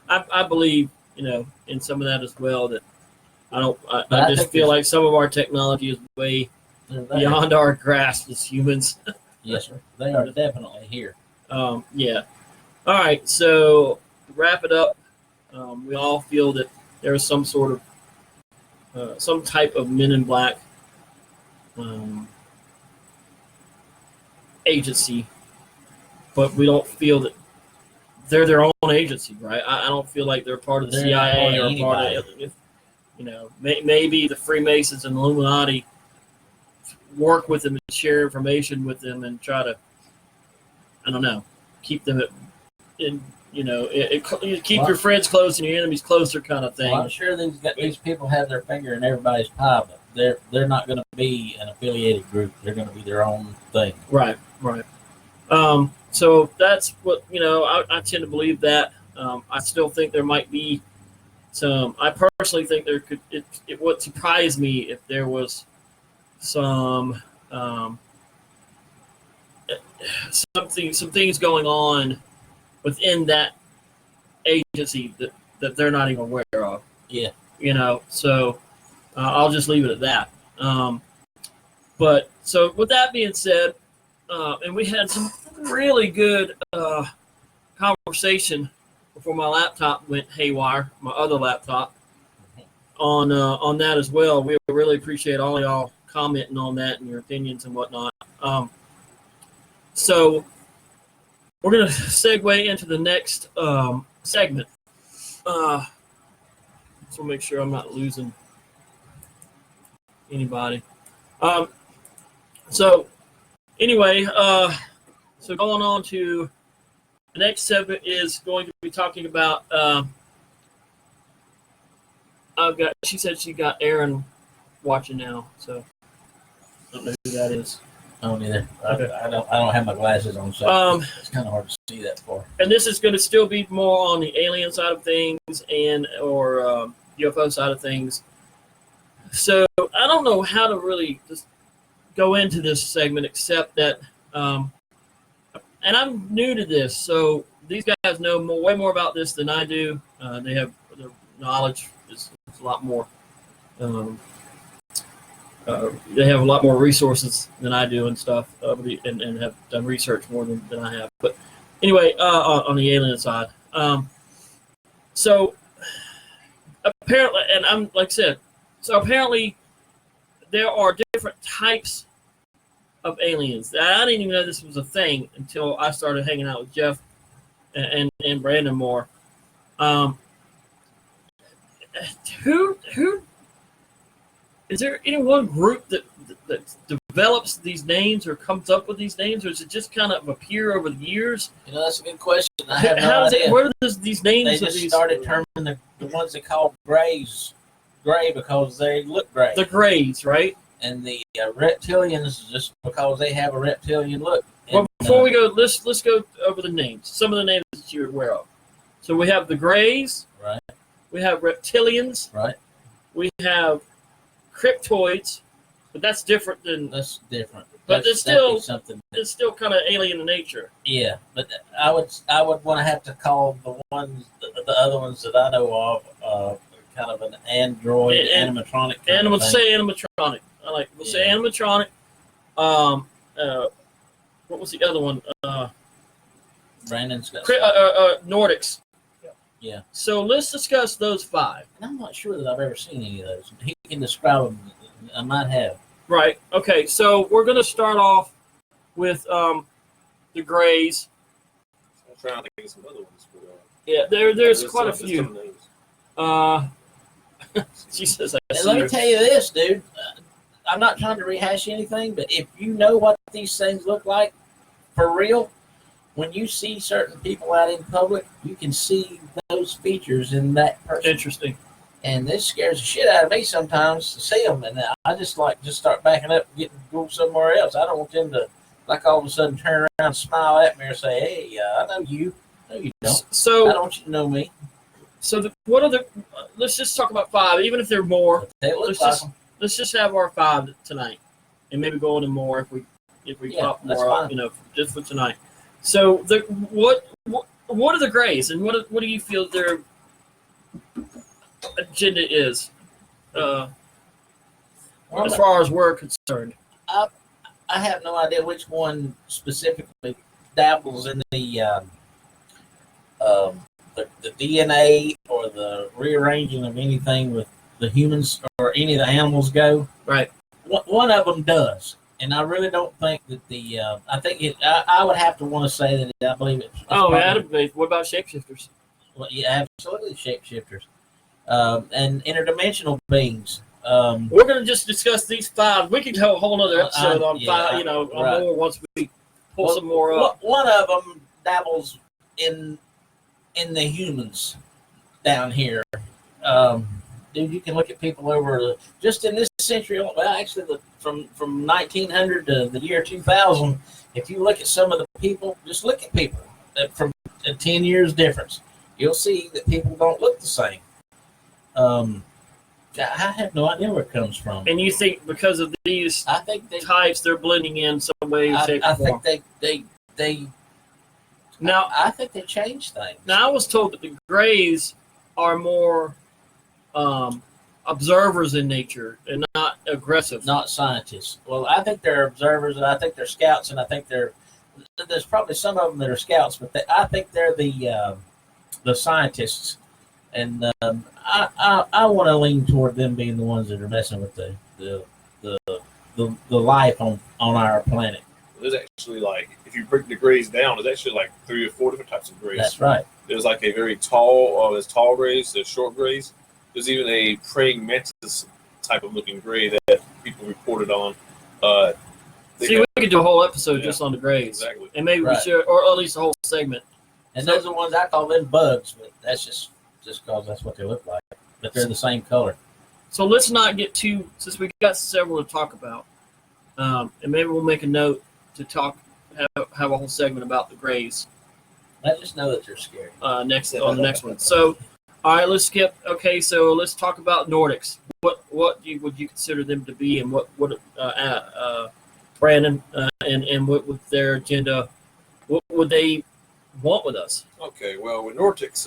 I believe, in some of that as well, that I just feel like some of our technology is way beyond our grasp as humans. Yes, sir. They are definitely here. Yeah. All right. So to wrap it up, we all feel that there is some sort of some type of Men in Black agency, but we don't feel that they're their own agency, right? I don't feel like they're part of the CIA or part of, maybe the Freemasons and Illuminati work with them and share information with them and try to, I don't know, keep them keep your friends close and your enemies closer kind of thing. Well, I'm sure these people have their finger in everybody's pie, but they're not going to be an affiliated group. They're going to be their own thing. Right. So that's what, I tend to believe that. I still think there might be I personally think there could, it would surprise me if there was some things going on within that agency that they're not even aware of. Yeah. So I'll just leave it at that. But so with that being said, and we had some really good conversation before my laptop went haywire, my other laptop, on that as well. We really appreciate all y'all commenting on that and your opinions and whatnot. So we're going to segue into the next segment. So make sure I'm not losing anybody. So anyway, so going on to the next segment is going to be talking about. She said she got Aaron watching now, so I don't know who that is. I don't either. Okay. I don't have my glasses on, so it's kind of hard to see that far. And this is going to still be more on the alien side of things or UFO side of things. So I don't know how to really just go into this segment except that, and I'm new to this, so these guys know way more about this than I do. They're knowledge is a lot more. They have a lot more resources than I do and stuff, and have done research more than I have. But anyway, on the alien side, so apparently, and I'm like I said, so apparently there are different types of aliens. I didn't even know this was a thing until I started hanging out with Jeff and Brandon more. Who is there any one group that develops these names or comes up with these names, or does it just kind of appear over the years? That's a good question. I have no idea. Where does these names? They just started terming the ones they call grays gray because they look gray. The grays, right? And the reptilians just because they have a reptilian look. Well, before we go, let's go over the names. Some of the names that you're aware of. So we have the grays. Right. We have reptilians. Right. We have cryptoids, but that's different than. That's different. But it's still something. It's still kind of alien in nature. Yeah, but I would want to have to call the other ones that I know of kind of an android animatronic. Say animatronic. We'll say animatronic. What was the other one? Brandon's got Nordics. Yeah. So let's discuss those 5. And I'm not sure that I've ever seen any of those. He can describe them. I might have. Right. Okay. So we're going to start off with the grays. I'm trying to think of some other ones. But, yeah, there's quite a few. Jesus. Let me tell you this, dude. I'm not trying to rehash anything, but if you know what these things look like for real, when you see certain people out in public, you can see those features in that person. Interesting. And this scares the shit out of me sometimes to see them, and I just start backing up and go somewhere else. I don't want them to all of a sudden turn around and smile at me or say, "Hey, I know you." No, you don't. So I don't want you to know me. So what are the? Let's just talk about 5, even if there are more. Let's just have our 5 tonight, and maybe go into more if we pop more up, just for tonight. So what are the grays, and what do you feel their agenda is, as far as we're concerned? I have no idea which one specifically dabbles in the DNA or the rearranging of anything with the humans or any of the animals go. Right. One of them does, and I really don't think that I think I would have to want to say that I believe it. What about shapeshifters? Well, yeah, absolutely, shapeshifters, and interdimensional beings. We're going to just discuss these 5. We could have a whole other episode on 5. On more once we pull some more up. One of them dabbles in the humans down here. Dude, you can look at people over just in this century. Well, actually, from 1900 to the year 2000. If you look at some of the people, just look at people from a 10 years difference, you'll see that people don't look the same. I have no idea where it comes from. And you think because of these types, they're blending in some way, shape, or form? I think they. Now, I think they change things. Now, I was told that the grays are more observers in nature and not aggressive. Not scientists. Well, I think they're observers, and I think they're scouts, and I think there's probably some of them that are scouts, but I think they're the scientists. And I want to lean toward them being the ones that are messing with the life on our planet. There's actually if you break the grays down, there's actually 3 or 4 different types of grays. That's right. There's a very tall, there's tall grays, there's short grays. There's even a praying mantis type of looking gray that people reported on. We could do a whole episode just on the grays. Exactly. And maybe we should, or at least a whole segment. And those are the ones I call them bugs, but that's just because that's what they look like. But they're the same color. So let's not get too, since we got several to talk about, and maybe we'll make a note to have a whole segment about the grays. I just know that they're scary. On the next one. So, all right, let's skip. Okay, so let's talk about Nordics. What would you consider them to be, and what Brandon and what with their agenda, what would they want with us? Okay, well with Nordics,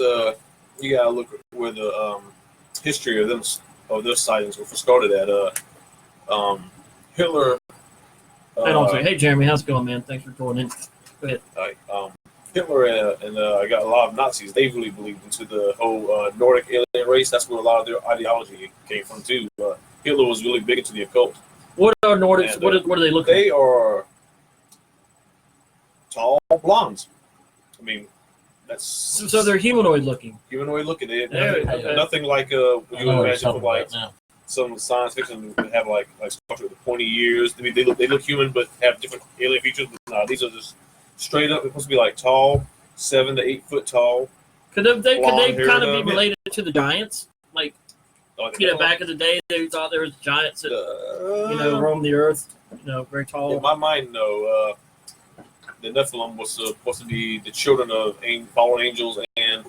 you gotta look where the history of them of their sightings were started at Hitler. Hang on a second. Hey, Jeremy, how's it going, man? Thanks for joining in. Go ahead. Hitler and I got a lot of Nazis. They really believed into the whole Nordic alien race. That's where a lot of their ideology came from too. Hitler was really big into the occult. What are Nordics? And, what do they look They like? are tall blondes. I mean, that's So they're humanoid looking. humanoid looking. They Okay. nothing like what I you know would what you're imagine talking for like about now. some science fiction would have like structure with pointy ears. I mean, they look human but have different alien features. But no, these are just straight up. They're supposed to be like tall, 7 to 8 foot tall. Could they Blonde-haired, kind of be men. related to the giants? Like, back in the day, they thought there was giants that roamed the earth. Very tall. In my mind, no. The Nephilim was supposed to be the children of fallen angels and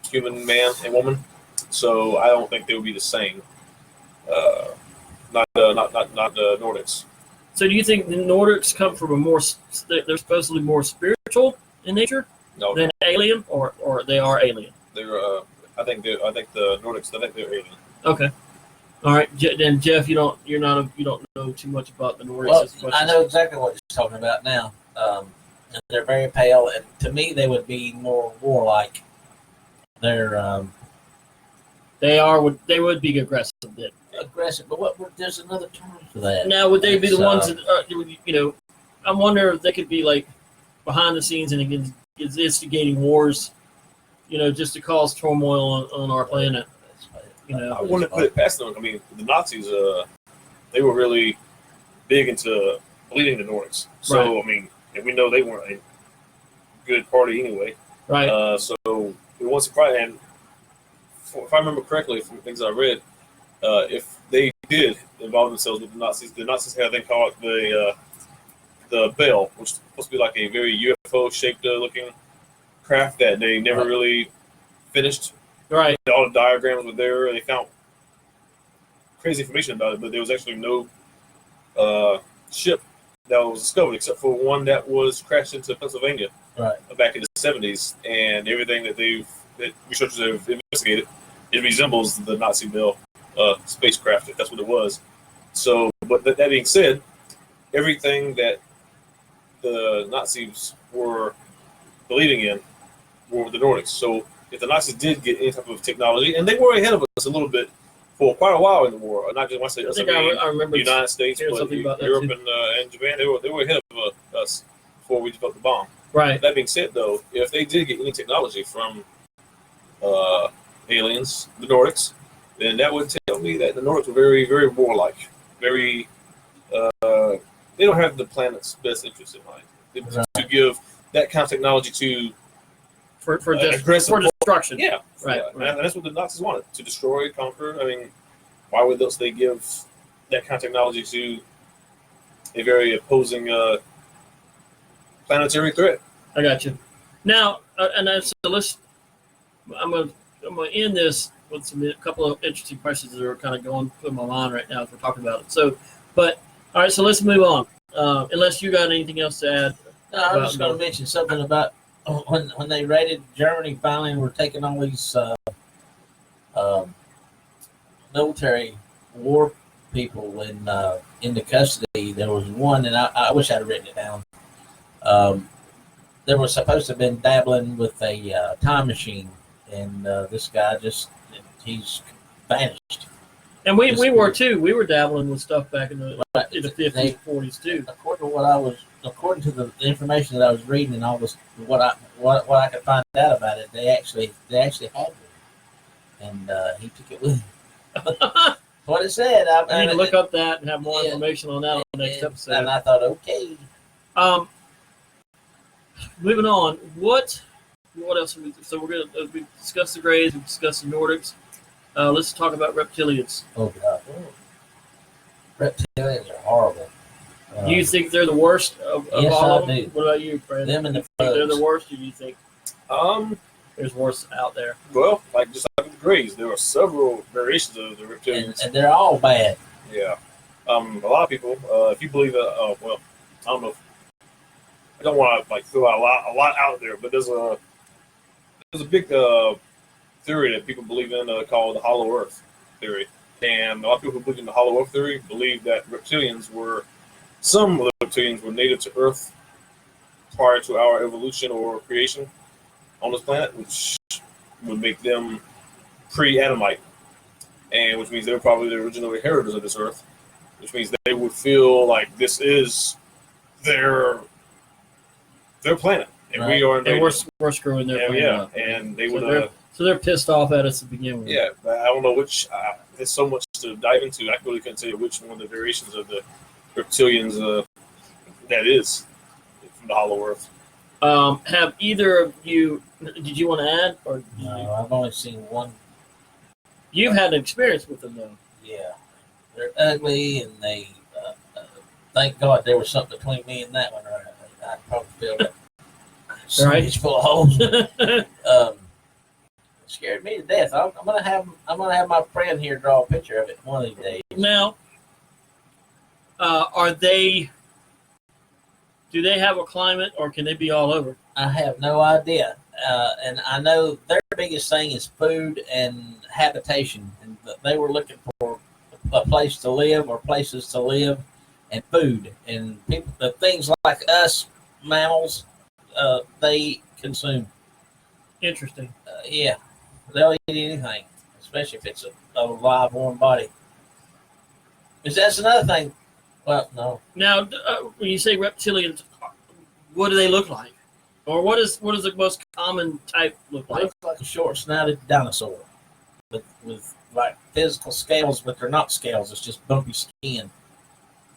human man and woman. So I don't think they would be the same. Not the Nordics. So do you think the Nordics come from they're supposedly more spiritual in nature No, than alien, or they are alien? they're. I think the Nordics. I think they're alien. Okay. All right. Then Jeff, you don't know too much about the Nordics. Well, as much I as- know exactly what you're talking about now. And they're very pale, and to me, they would be more warlike. They're They would be aggressive then. aggressive, but there's another term for that. Now, would they be the It's, ones that I wonder if they could be like behind the scenes and against instigating wars, just to cause turmoil on our planet. I wouldn't put it past them. I mean, the Nazis, they were really big into bleeding the Nordics. So, Right. I mean, and we know they weren't a good party anyway. Right. So it wasn't surprising. And if I remember correctly from things I read, if they did involve themselves with the Nazis had a thing called the Bell, which is supposed to be like a very UFO-shaped looking craft that they never Right. really finished. Right. All the diagrams were there. They found crazy information about it, but there was actually no ship that was discovered except for one that was crashed into Pennsylvania back in the 70s. And everything that researchers have investigated, it resembles the Nazi Bell spacecraft, if that's what it was. So, but that being said, everything that the Nazis were believing in were the Nordics. So if the Nazis did get any type of technology, and they were ahead of us a little bit for quite a while in the war, not just when I say I remember the United States, hearing but something about that Europe too. and Japan, they were ahead of us before we developed the bomb. Right. That being said, though, if they did get any technology from aliens, the Nordics, then that would tell me that the Nordics were very, very warlike, very. They don't have the planet's best interest in mind. To give that kind of technology to For aggressive destruction. yeah, Right, yeah. right. And that's what the Nazis wanted, to destroy, conquer. I mean, why would they give that kind of technology to a very opposing planetary threat? I got you. Now, I'm gonna end this with a couple of interesting questions that are kind of going through my mind right now as we're talking about it. So, all right, so let's move on. Unless you got anything else to add. No, I'm just going to mention something about when they raided Germany. Finally, and were taking all these military war people into custody. There was one, and I wish I'd written it down. There was supposed to have been dabbling with a time machine, and this guy he's vanished. And we were too. We were dabbling with stuff back in the Right. 50s, 40s too. According to the information that I was reading and all this, what I could find out about it, they actually had it, and he took it with him. What it said. I need to look up that and have more information on that on the next episode. And I thought, okay. Moving on. What else? So we're gonna we discussed the Greys, we discussed the Nordics. Let's talk about reptilians. Oh God, reptilians are horrible. Do you think they're the worst of Yes, all I of them? do. What about you, Fred? Them and Do the you think they're bugs. the worst, or do you think there's worse out there? Well, just like the Greys, there are several variations of the reptilians. And they're all bad. Yeah. A lot of people, if you believe that, well, I don't know. I don't want to throw out a lot out there, but there's a big theory that people believe in called the Hollow Earth, theory. And a lot of people who believe in the Hollow Earth theory believe that some reptilians were native to Earth prior to our evolution or creation on this planet, which would make them pre-Adamite, and which means they're probably the original inheritors of this Earth, which means they would feel like this is their planet, and we are invading. And we're screwing their planet up. And they would. So they're pissed off at us to begin with. Yeah, but I don't know which. There's so much to dive into. I really couldn't tell you which one of the variations of the reptilians that is from the Hollow Earth. Have either of you? Did you want to add? Or No, I've only seen one. You've had an experience with them, though. Yeah, they're ugly, and they. Thank God there was something between me and that one. Right? I probably feel that. Right. It's full of holes. It scared me to death. I'm gonna have my friend here draw a picture of it one of these days. Now, are they? Do they have a climate, or can they be all over? I have no idea, and I know their biggest thing is food and habitation, and they were looking for a place to live or places to live, and food, and people, the things like us mammals, they consume. Interesting. Yeah, they'll eat anything, especially if it's a live, warm body. That's another thing. Well, no. Now, when you say reptilians, what do they look like, or what does the most common type look It like? looks like a short-snouted dinosaur with like physical scales, but they're not scales. It's just bumpy skin,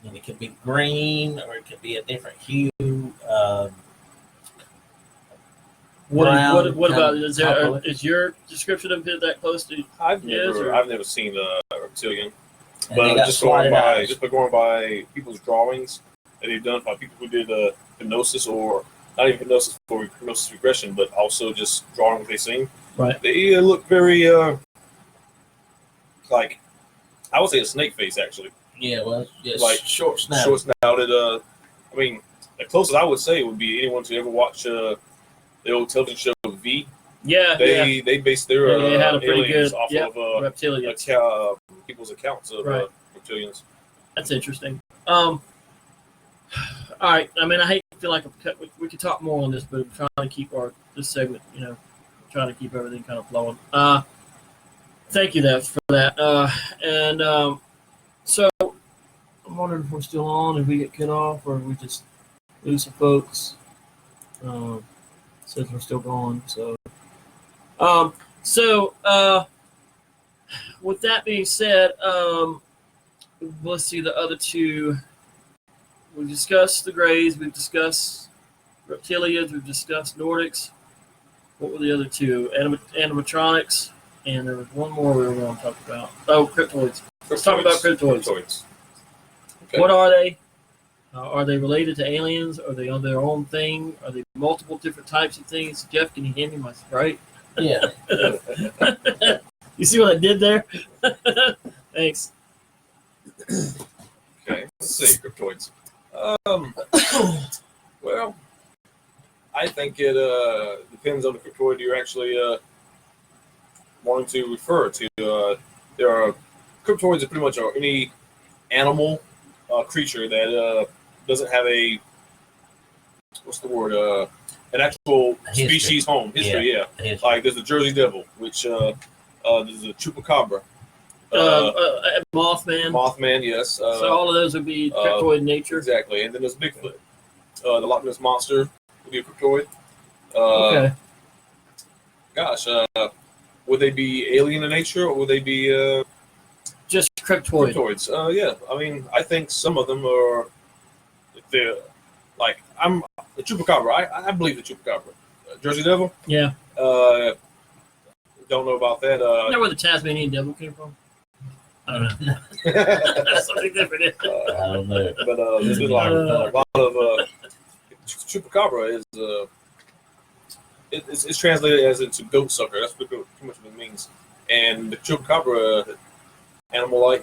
and it could be green or it could be a different hue. What brown, about chocolate. is your description of it that close to? I've Yes, or- never seen a reptilian, And they but got just going slotted eyes. by people's drawings that they've done by people who did hypnosis, or not even hypnosis for hypnosis regression, but also just drawing what they seen. Right. They look very like, I would say a snake face, actually. Yeah, well, it's Like short-snouted. Short snouted. I mean, the closest I would say would be anyone to ever watch the old television show V. Yeah, They based their They had a pretty aliens good off of reptilians. people's accounts of Right. reptilians. That's interesting. All right. I mean, I feel like we could talk more on this, but I'm trying to keep this segment, trying to keep everything kind of flowing. Thank you for that. So I'm wondering if we're still on, if we get cut off, or if we just lose some folks. Says we're still going. So, with that being said, let's see the other two. We've discussed the Greys. We've discussed Reptilians. We've discussed Nordics. What were the other two? Animatronics. And there was one more we were going to talk about. Oh, Cryptoids. Let's talk about Cryptoids. Okay. What are they? Are they related to aliens? Are they on their own thing? Are they multiple different types of things? Jeff, can you hand me my Sprite? Yeah. You see what I did there? Thanks. Okay, let's see, cryptoids. Well, I think it depends on the cryptoid you're actually wanting to refer to. There are cryptoids that pretty much are any animal creature that doesn't have an actual History. species home history. Yeah. It's- Like there's the Jersey Devil, which there's a chupacabra. Mothman. Mothman, yes. So all of those would be cryptoid in nature. Exactly, and then there's Bigfoot. The Loch Ness Monster would be a cryptoid. Okay. Gosh, would they be alien in nature, or would they be Just cryptoid. cryptoids? Yeah, I mean, I think some of them are. They're like I'm the chupacabra. I believe the chupacabra. Jersey Devil. Yeah. Don't know about that. You know where the Tasmanian devil came from? I don't know. That's something different. I don't know. But there's been like a lot of chupacabra is it's translated as into goat sucker. That's pretty much what it means. And the chupacabra animal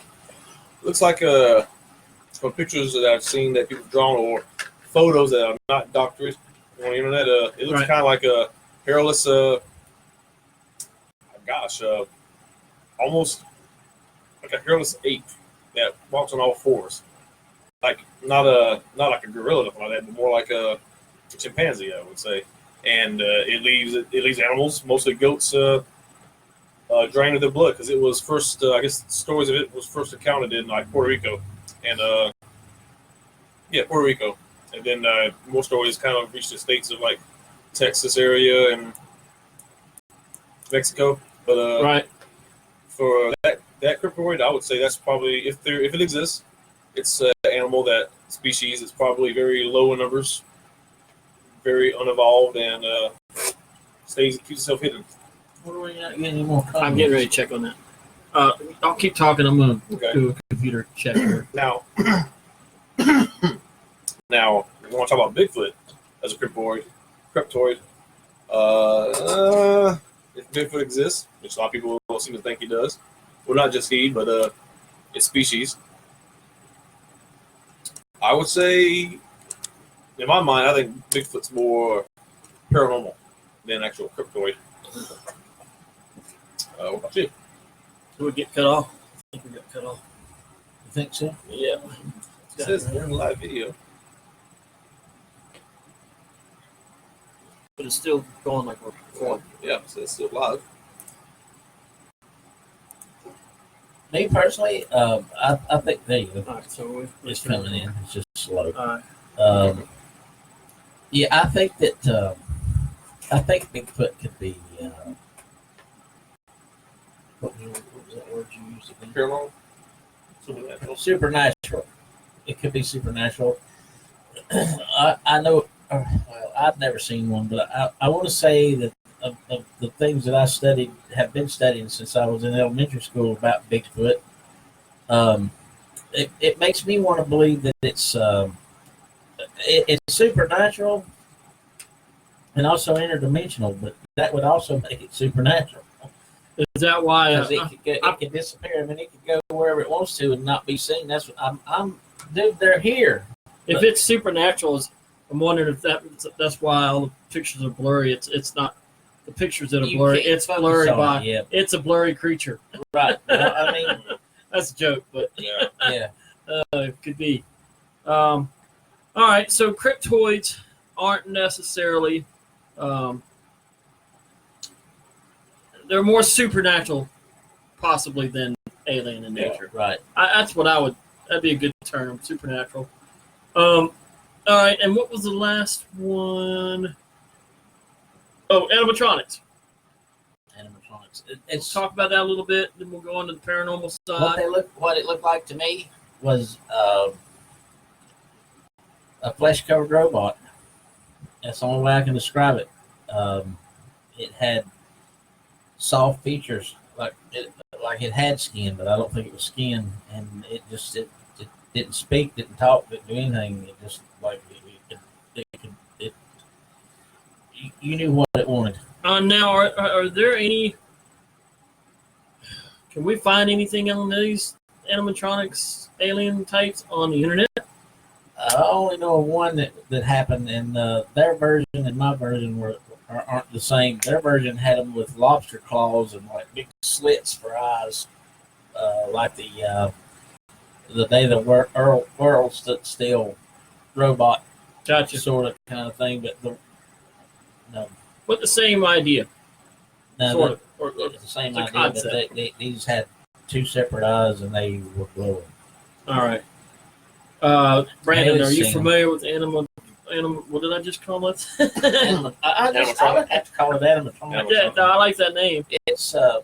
looks like from pictures that I've seen that people drawn or photos that are not doctored on the internet. It looks Right. kind of like a hairless. Almost like a hairless ape that walks on all fours, like not like a gorilla or something like that, but more like a chimpanzee, I would say. And it leaves animals, mostly goats, drained of their blood because it was first. I guess stories of it was first accounted in like Puerto Rico, and Puerto Rico, and then more stories kind of reached the states of like Texas area and Mexico. But Right. for that cryptoid, I would say that's probably if it exists, it's an animal that species is probably very low in numbers, very unevolved, and keeps itself hidden. What are we not getting any more comments? I'm getting ready to check on that. I'll keep talking. I'm going to Okay. do a computer check here. Now, we want to talk about Bigfoot as a cryptoid. If Bigfoot exists, which a lot of people seem to think he does, well, not just he, but its species, I would say, in my mind, I think Bigfoot's more paranormal than actual cryptoid. What about you? Do we get cut off? I think we got cut off. You think so? Yeah. It says they're in a live video. But it's still going like we're recording. Yeah, it says still live. Me personally, I think there you go. All right, so It's coming in. It's just slow. All right. Yeah, I think that I think Bigfoot could be. What was that word you used again? Paranormal? Something like that. Supernatural. It could be supernatural. I know. Well, I've never seen one, but I want to say that of the things that I have been studying since I was in elementary school about Bigfoot, it makes me want to believe that it's supernatural and also interdimensional, but that would also make it supernatural. Is that why? Because it can disappear. I mean, it could go wherever it wants to and not be seen. That's what dude, they're here. If it's supernatural, I'm wondering if that's why all the pictures are blurry. It's not the pictures that are You blurry. can't It's blurry focus on by. it, yeah. It's a blurry creature. Right. Well, I mean, That's a joke, but Yeah. yeah. it could be. All right, so cryptoids aren't necessarily. They're more supernatural, possibly, than alien in nature. Right. That's what that'd be a good term, supernatural. All right, and what was the last one? Oh, animatronics. Animatronics. Let's It's talk about that a little bit, then we'll go on to the paranormal side. what it looked like to me was a flesh-covered robot. That's the only way I can describe it. It had soft features, like it had skin, but I don't think it was skin. And it didn't speak, didn't talk, didn't do anything. It just like you knew what it wanted. Now, are there any? Can we find anything on these animatronics, alien types on the internet? I only know of one that happened, and their version and my version aren't the same. Their version had them with lobster claws and like big slits for eyes, like the day the world stood still robot, Gotcha. sort of kind of thing. But But the same idea, sort of. Or it's the same the idea. concept. But these had two separate eyes, and they were glowing. all right. Brandon, are you Seen 'em. familiar with animal? What did I just call it? I would have to call it animatronic. Yeah, no, I like that name. It's I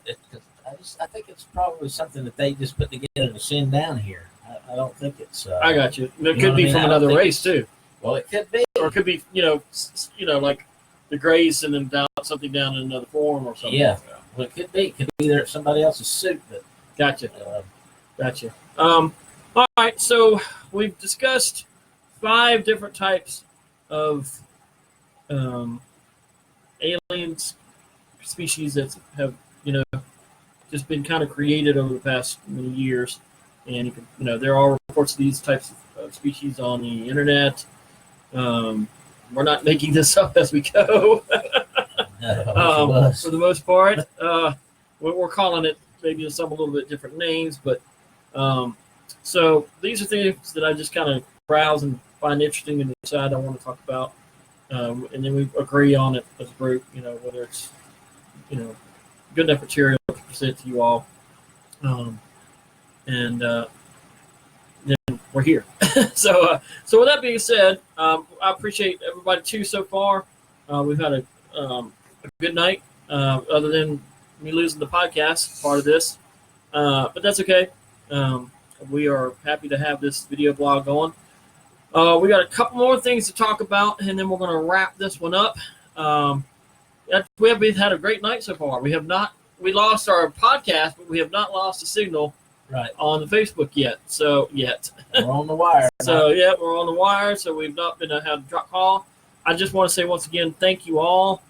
think it's probably something that they just put together to send down here. I don't think it's. I got you. It You know could what I be mean? from I don't another think race too, Well, it could be. or it could be like the Greys and then down something down in another form or something. Yeah. Well, it could be. It could be there somebody else's suit, but Gotcha. Gotcha. All right. So we've discussed 5 different types of alien species that have, just been kind of created over the past many years. And you can, there are reports of these types of species on the internet. We're not making this up as we go. For the most part, we're calling it maybe some a little bit different names, but so these are things that I just kind of browse and find interesting and decide I want to talk about, and then we agree on it as a group. Whether it's good enough material to present to you all, and then we're here. So with that being said, I appreciate everybody too so far. We've had a good night, other than me losing the podcast part of this, but that's okay. We are happy to have this video blog going. We got a couple more things to talk about, and then we're going to wrap this one up. We've had a great night so far. We lost our podcast, but we have not lost a signal on the Facebook yet. We're on the wire. We're on the wire. So we've not been had a drop call. I just want to say once again, thank you all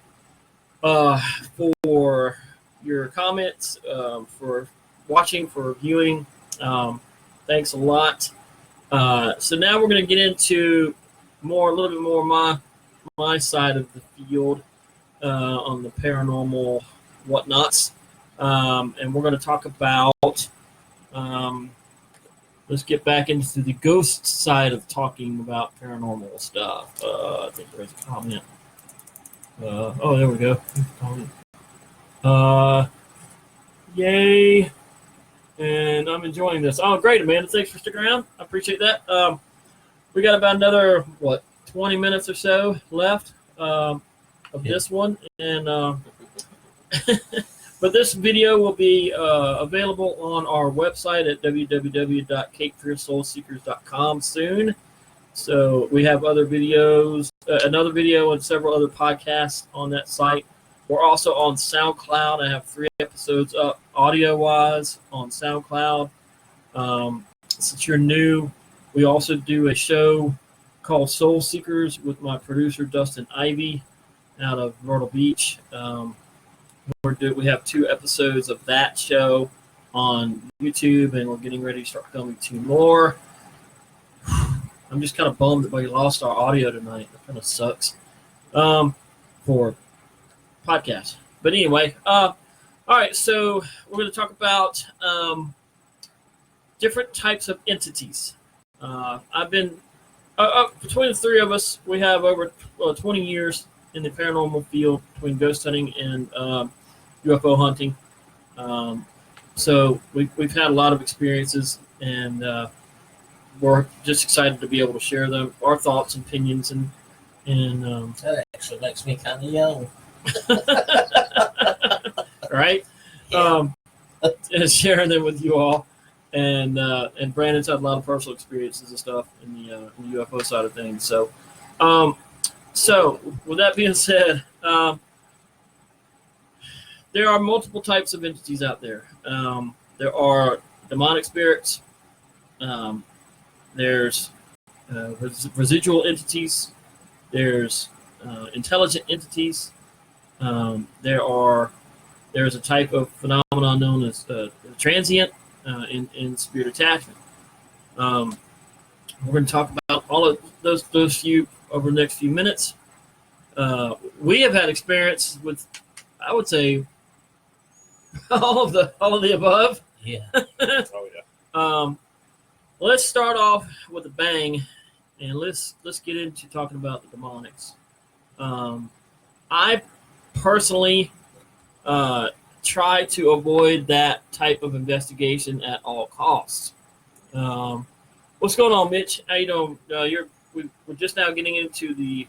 for your comments, for watching, for viewing. Thanks a lot. So now we're going to get into a little bit more my side of the field on the paranormal whatnots, and we're going to talk about. Let's get back into the ghost side of talking about paranormal stuff. I think there's a comment. There we go. Yay. And I'm enjoying this. Oh, great, Amanda. Thanks for sticking around. I appreciate that. We got about another, 20 minutes or so left of this one. And but this video will be available on our website at www.capefearsoulseekers.com soon. So we have other videos, another video and several other podcasts on that site. We're also on SoundCloud. I have 3 episodes up audio-wise on SoundCloud. Since you're new, we also do a show called Soul Seekers with my producer, Dustin Ivey, out of Myrtle Beach. We have 2 episodes of that show on YouTube, and we're getting ready to start filming 2 more. I'm just kind of bummed that we lost our audio tonight. That kind of sucks for podcast. But anyway, all right, so we're going to talk about different types of entities. I've been, between the 3 of us, we have over 20 years in the paranormal field between ghost hunting and UFO hunting. So we've had a lot of experiences, and we're just excited to be able to share them, our thoughts and opinions, and That actually makes me kind of young. right? Yeah. And sharing them with you all. And Brandon's had a lot of personal experiences and stuff in the UFO side of things. So, so with that being said, there are multiple types of entities out there. There are demonic spirits. There's residual entities. There's intelligent entities. There's a type of phenomenon known as transient in spirit attachment. We're going to talk about all of those few over the next few minutes. We have had experience with, I would say, all of the above. Yeah. Oh yeah. Let's start off with a bang, and let's get into talking about the demonics. I personally try to avoid that type of investigation at all costs. What's going on, Mitch? How you doing? We're just now getting into the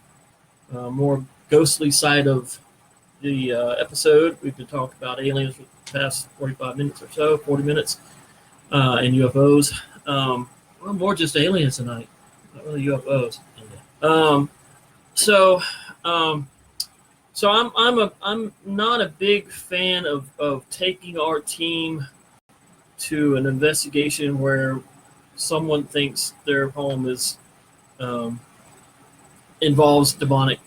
more ghostly side of the episode. We've been talking about aliens for the past 45 minutes or so, 40 minutes, and UFOs. Well, more just aliens tonight, not really UFOs. So I'm not a big fan of taking our team to an investigation where someone thinks their home is involves demonic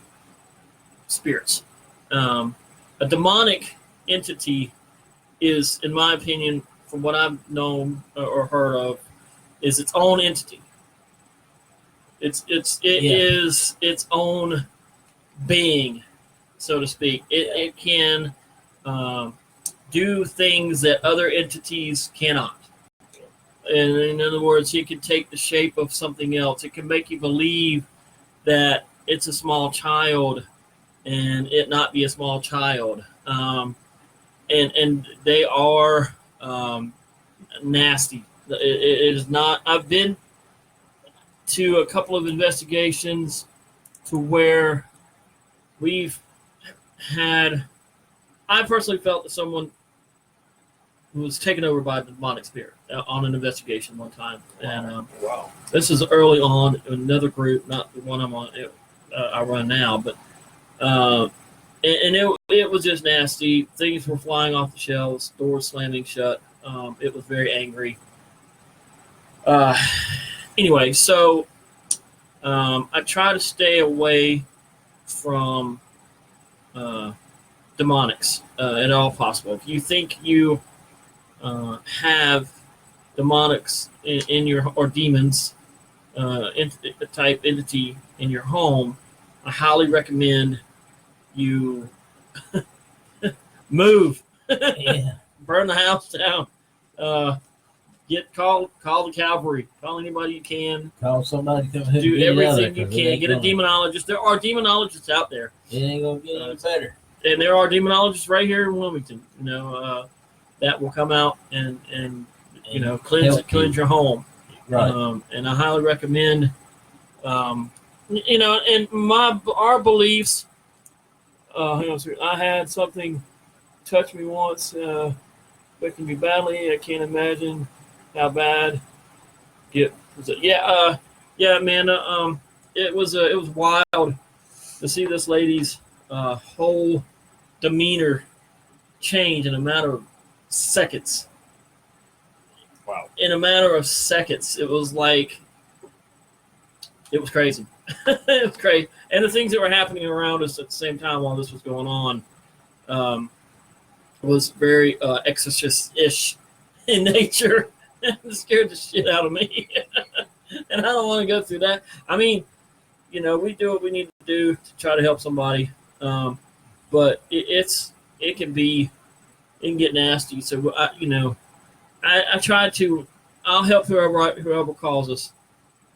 spirits. A demonic entity is, in my opinion, from what I've known or heard of, is its own entity. It is its own being, so to speak. It can do things that other entities cannot. And in other words, it can take the shape of something else. It can make you believe that it's a small child and it not be a small child. And they are nasty. It is not. I've been to a couple of investigations to where we've had. I personally felt that someone was taken over by a demonic spirit on an investigation one time, and Wow. this is early on in another group, not the one I'm on. I run now, but and it was just nasty. Things were flying off the shelves, doors slamming shut. It was very angry. Anyway, so I try to stay away from demonics at all possible. If you think you have demonics in your, or demons type entity in your home, I highly recommend you move, Yeah. burn the house down, call the cavalry, call anybody you can, Call somebody to come do get it out of everything there, you 'cause it can. ain't Get a gonna- demonologist. There are demonologists out there, It ain't gonna get any better. and there are demonologists right here in Wilmington. That will come out and cleanse your home. Right. And I highly recommend. And our beliefs. Hang on a second. I had something touch me once. Affected me badly. I can't imagine how bad. Yeah, Amanda. It was wild to see this lady's whole demeanor change in a matter of seconds. Wow. In a matter of seconds, it was crazy. It was crazy, and the things that were happening around us at the same time while this was going on was very exorcist-ish in nature. It scared the shit out of me, and I don't want to go through that. I mean, we do what we need to do to try to help somebody, but it can get nasty. So I try to. I'll help whoever calls us.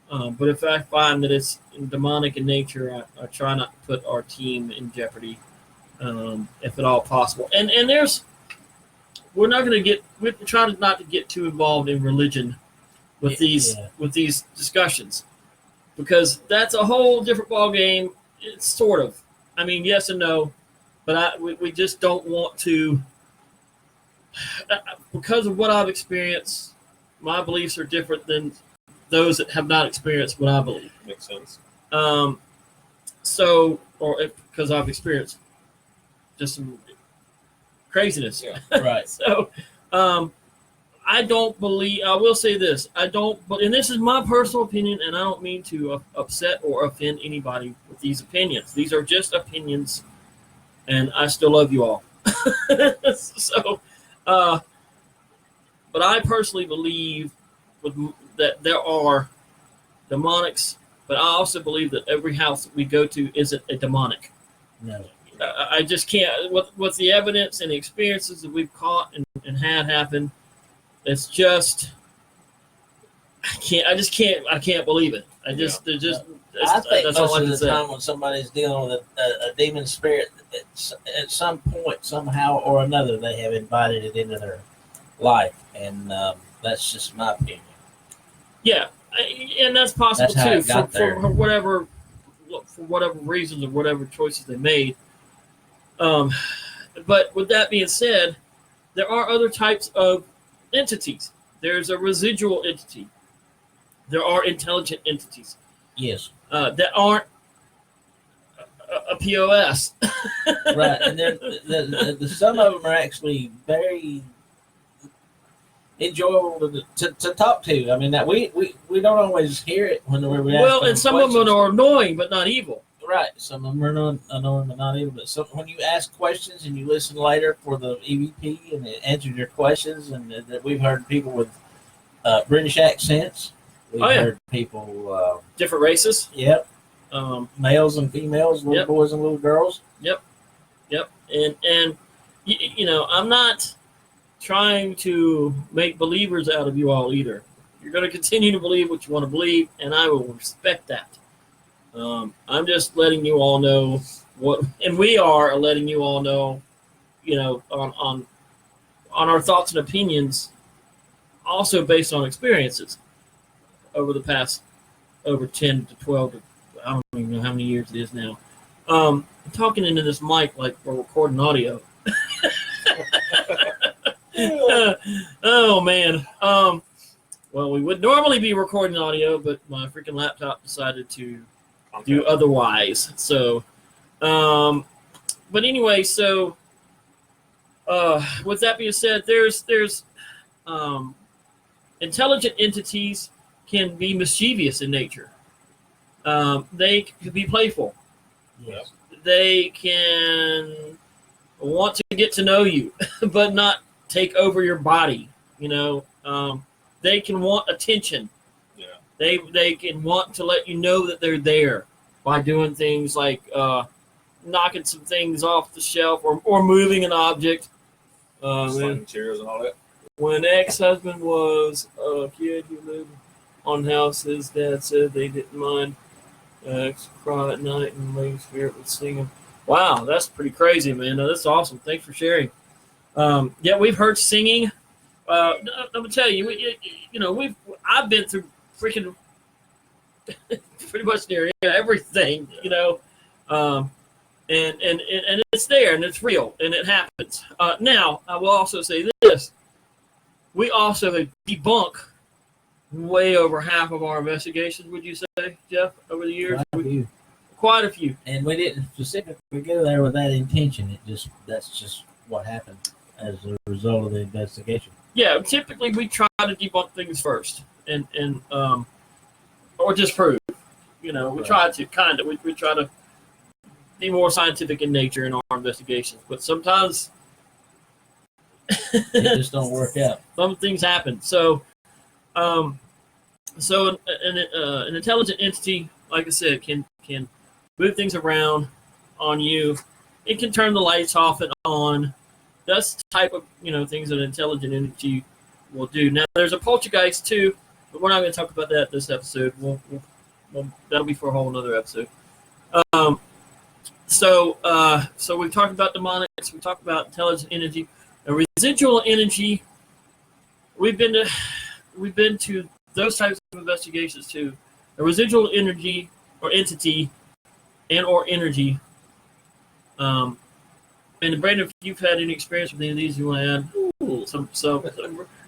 But if I find that it's demonic in nature, I try not to put our team in jeopardy, if at all possible. And we're try not to get too involved in religion with these discussions, because that's a whole different ball game. It's sort of. I mean, yes and no, but we just don't want to. Because of what I've experienced, my beliefs are different than those that have not experienced what I believe. Makes sense. Because I've experienced just some craziness. Yeah. Right. So, I don't believe. I will say this. And this is my personal opinion, and I don't mean to upset or offend anybody with these opinions. These are just opinions, and I still love you all. So. But I personally believe that there are demonics, but I also believe that every house that we go to isn't a demonic. No. I just can't. With the evidence and the experiences that we've caught and had happen, it's just I can't believe it. I think that's most all I of can the say. time when somebody's dealing with a demon spirit, at some point, somehow or another, they have invited it into their life, and that's just my opinion. Yeah, and that's possible That's how too. it got there. For whatever reasons or whatever choices they made. But with that being said, there are other types of entities. There's a residual entity. There are intelligent entities. Yes. That aren't a POS. Right, and the some of them are actually very enjoyable to talk to. I mean, that we don't always hear it when we're asking and some of them questions. are annoying, but not evil. Right, some of them are annoying but not evil. But when you ask questions and you listen later for the EVP and it answers your questions, and that we've heard people with British accents. We've heard people. Different races. Yep. Males and females, little boys and little girls. Yep. And I'm not. trying to make believers out of you all either. You're going to continue to believe what you want to believe, and I will respect that. I'm just letting you all know what, and we are letting you all know, on our thoughts and opinions, also based on experiences over the past over 10 to 12 to, I don't even know how many years it is now. I'm talking into this mic like we're recording audio. Oh man. Well, we would normally be recording audio, but my freaking laptop decided to do otherwise. So, but anyway, so with that being said, there's intelligent entities can be mischievous in nature. They can be playful. Yes. They can want to get to know you, but not take over your body. They can want attention. Yeah. They can want to let you know that they're there by doing things like knocking some things off the shelf or moving an object. Sliding chairs and all that. When ex-husband was a kid who lived on house, his dad said they didn't mind cry at night and the Holy Spirit would sing him. Wow, that's pretty crazy, man. That's awesome. Thanks for sharing. Yeah, we've heard singing. I'm gonna tell you, I've been through freaking pretty much near everything, and it's there and it's real and it happens. Now, I will also say this: we also have debunked way over half of our investigations. Would you say, Jeff, over the years? Quite a few. And we didn't specifically go there with that intention. That's just what happened as a result of the investigation. Yeah, typically we try to debunk things first, and or disprove. We try to we try to be more scientific in nature in our investigations, but sometimes it just don't work out. Some things happen. So, an intelligent entity, like I said, can move things around on you. It can turn the lights off and on. That's the type of things that an intelligent entity will do. Now, there's a poltergeist too, but we're not going to talk about that this episode. We'll that'll be for a whole another episode. So we've talked about demonics. We talked about intelligent energy, a residual energy. We've been to those types of investigations too. A residual energy or entity or energy. And Brandon, if you've had any experience with any of these, you want to add? Some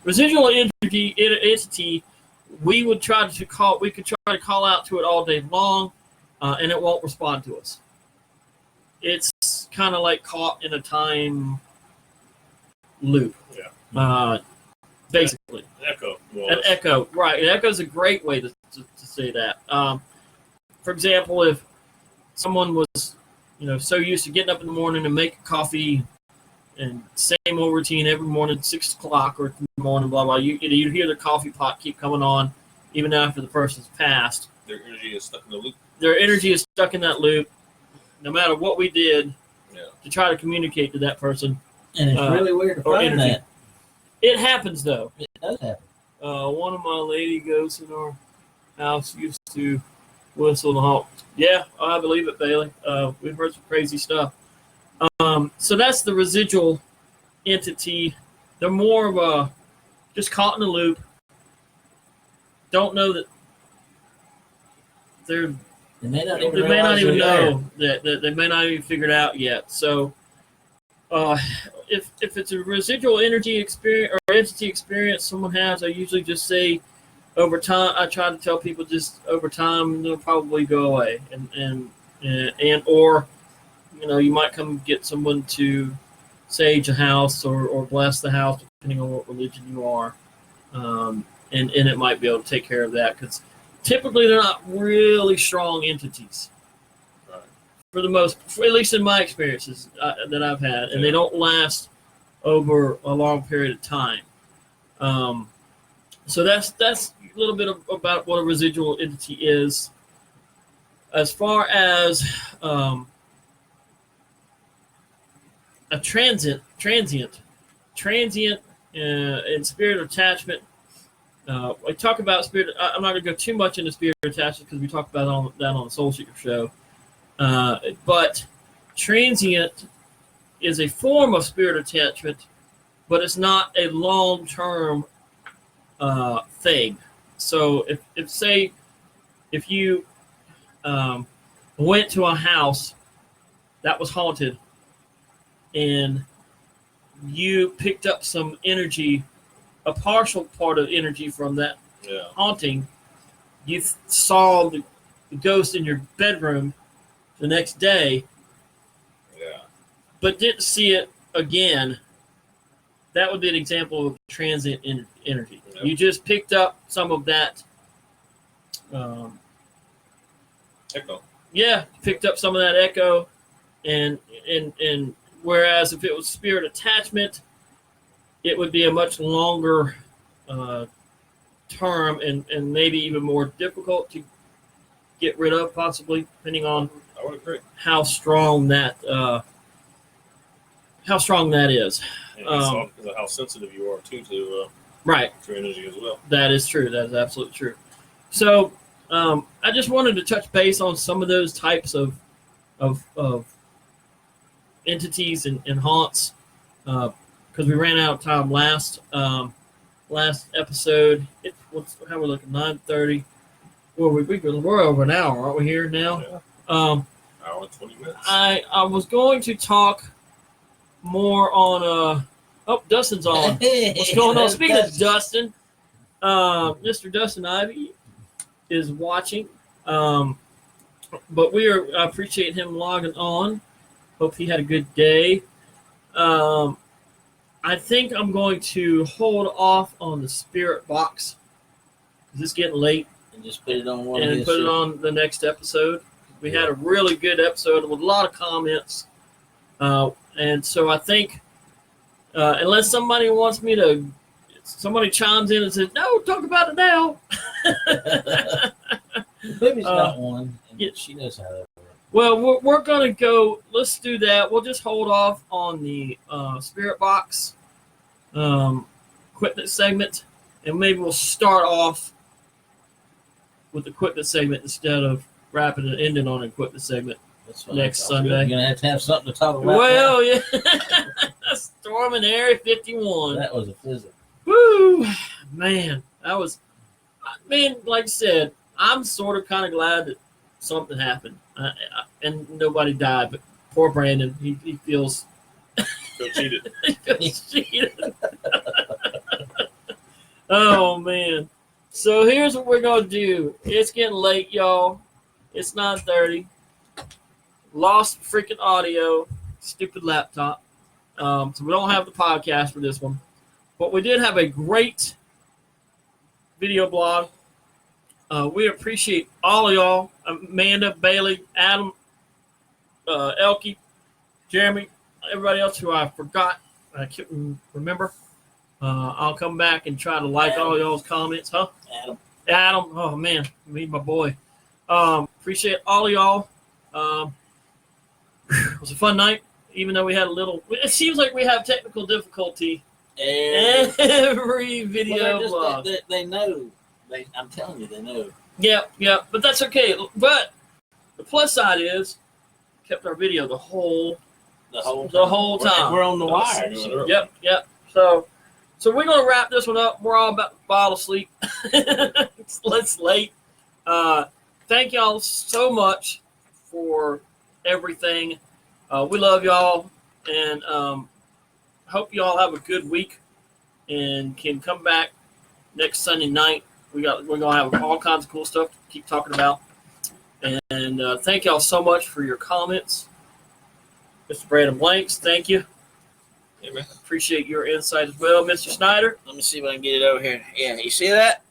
residual energy entity. We could try to call out to it all day long, and it won't respond to us. It's kind of like caught in a time loop. Yeah. Basically. Echo. An echo, right? An echo is a great way to say that. For example, if someone was, so used to getting up in the morning and making coffee and same old routine every morning, 6 o'clock or in the morning, blah, blah. You hear the coffee pot keep coming on even after the person's passed. Their energy is stuck in the loop. Their energy is stuck in that loop no matter what we did to try to communicate to that person. And it's really weird to find that. It happens, though. It does happen. One of my lady ghosts in our house used to whistle and honk. Yeah, I believe it, Bailey. We've heard some crazy stuff. So that's the residual entity. They're more of a just caught in a loop. Don't know that they may not even know that they may not even figure it out yet. So if it's a residual energy experience or entity experience someone has, I usually just say over time. I try to tell people just over time they'll probably go away, and or you might come get someone to sage a house or bless the house depending on what religion you are, and it might be able to take care of that because typically they're not really strong entities. For the most, at least in my experiences that I've had, and they don't last over a long period of time. So that's a little bit about what a residual entity is. As far as a transient in spirit attachment. We talk about spirit. I'm not going to go too much into spirit attachment because we talked about that on the Soul Seeker show. But transient is a form of spirit attachment, but it's not a long-term thing. So if you went to a house that was haunted and you picked up some energy, a partial part of energy from that haunting, you saw the ghost in your bedroom the next day, but didn't see it again, that would be an example of transient energy. Yep. You just picked up some of that echo. Yeah, picked up some of that echo, and whereas if it was spirit attachment, it would be a much longer term and maybe even more difficult to get rid of, possibly, depending on I would agree. how strong that is. And also because of how sensitive you are to right to energy as well. That is true. That is absolutely true. So I just wanted to touch base on some of those types of entities and haunts because we ran out of time last episode. How we're looking? 9:30. Well, we're over an hour, aren't we? Here now. Yeah. Hour and 20 minutes. I was going to talk more on Dustin's on. What's going on? Speaking of Dustin, Mr. Dustin Ivy is watching. But I appreciate him logging on. Hope he had a good day. I think I'm going to hold off on the spirit box because it's getting late. And just put it on one and put it on the next episode. We had a really good episode with a lot of comments. And so I think unless somebody chimes in and says, no, talk about it now. Baby's got one. And she knows how that works. Well, we're going to go. Let's do that. We'll just hold off on the Spirit Box equipment segment. And maybe we'll start off with the equipment segment instead of wrapping and ending on an equipment segment next Sunday. You're going to have something to talk about. Well, yeah. Storming Area 51. That was a physical. Woo! Man, like I said, I'm sort of kind of glad that something happened. And nobody died, but poor Brandon, he feels cheated. he feels cheated. Oh, man. So here's what we're going to do. It's getting late, y'all. It's 9:30. Lost freaking audio. Stupid laptop. So we don't have the podcast for this one. But we did have a great video blog. We appreciate all of y'all. Amanda, Bailey, Adam, Elke, Jeremy, everybody else who I forgot. I couldn't remember. I'll come back and try to like all y'all's comments. Huh? Adam. Oh, man. Me, my boy. Appreciate all of y'all. It was a fun night, even though we had it seems like we have technical difficulty every video blog. They know. I'm telling you, they know. Yeah, but that's okay. But the plus side is, kept our video the whole time. We're on the wire. Yep. So we're gonna wrap this one up. We're all about to fall asleep. It's late. Thank y'all so much for everything. We love y'all, and hope y'all have a good week and can come back next Sunday night. We're gonna have all kinds of cool stuff to keep talking about. And thank y'all so much for your comments. Mr. Brandon Blanks, thank you. Amen. Appreciate your insight as well. Mr. Snyder. Let me see if I can get it over here. Yeah, you see that?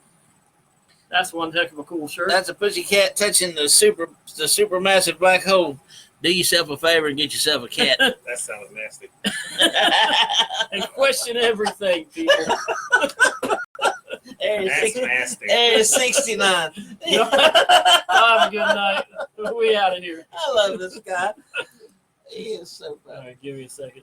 That's one heck of a cool shirt. That's a pussycat touching the super massive black hole. Do yourself a favor and get yourself a cat. That sounds nasty. And question everything, people. That's nasty. Area 69. Have a good night. We out of here. I love this guy. He is so funny. All right, give me a second.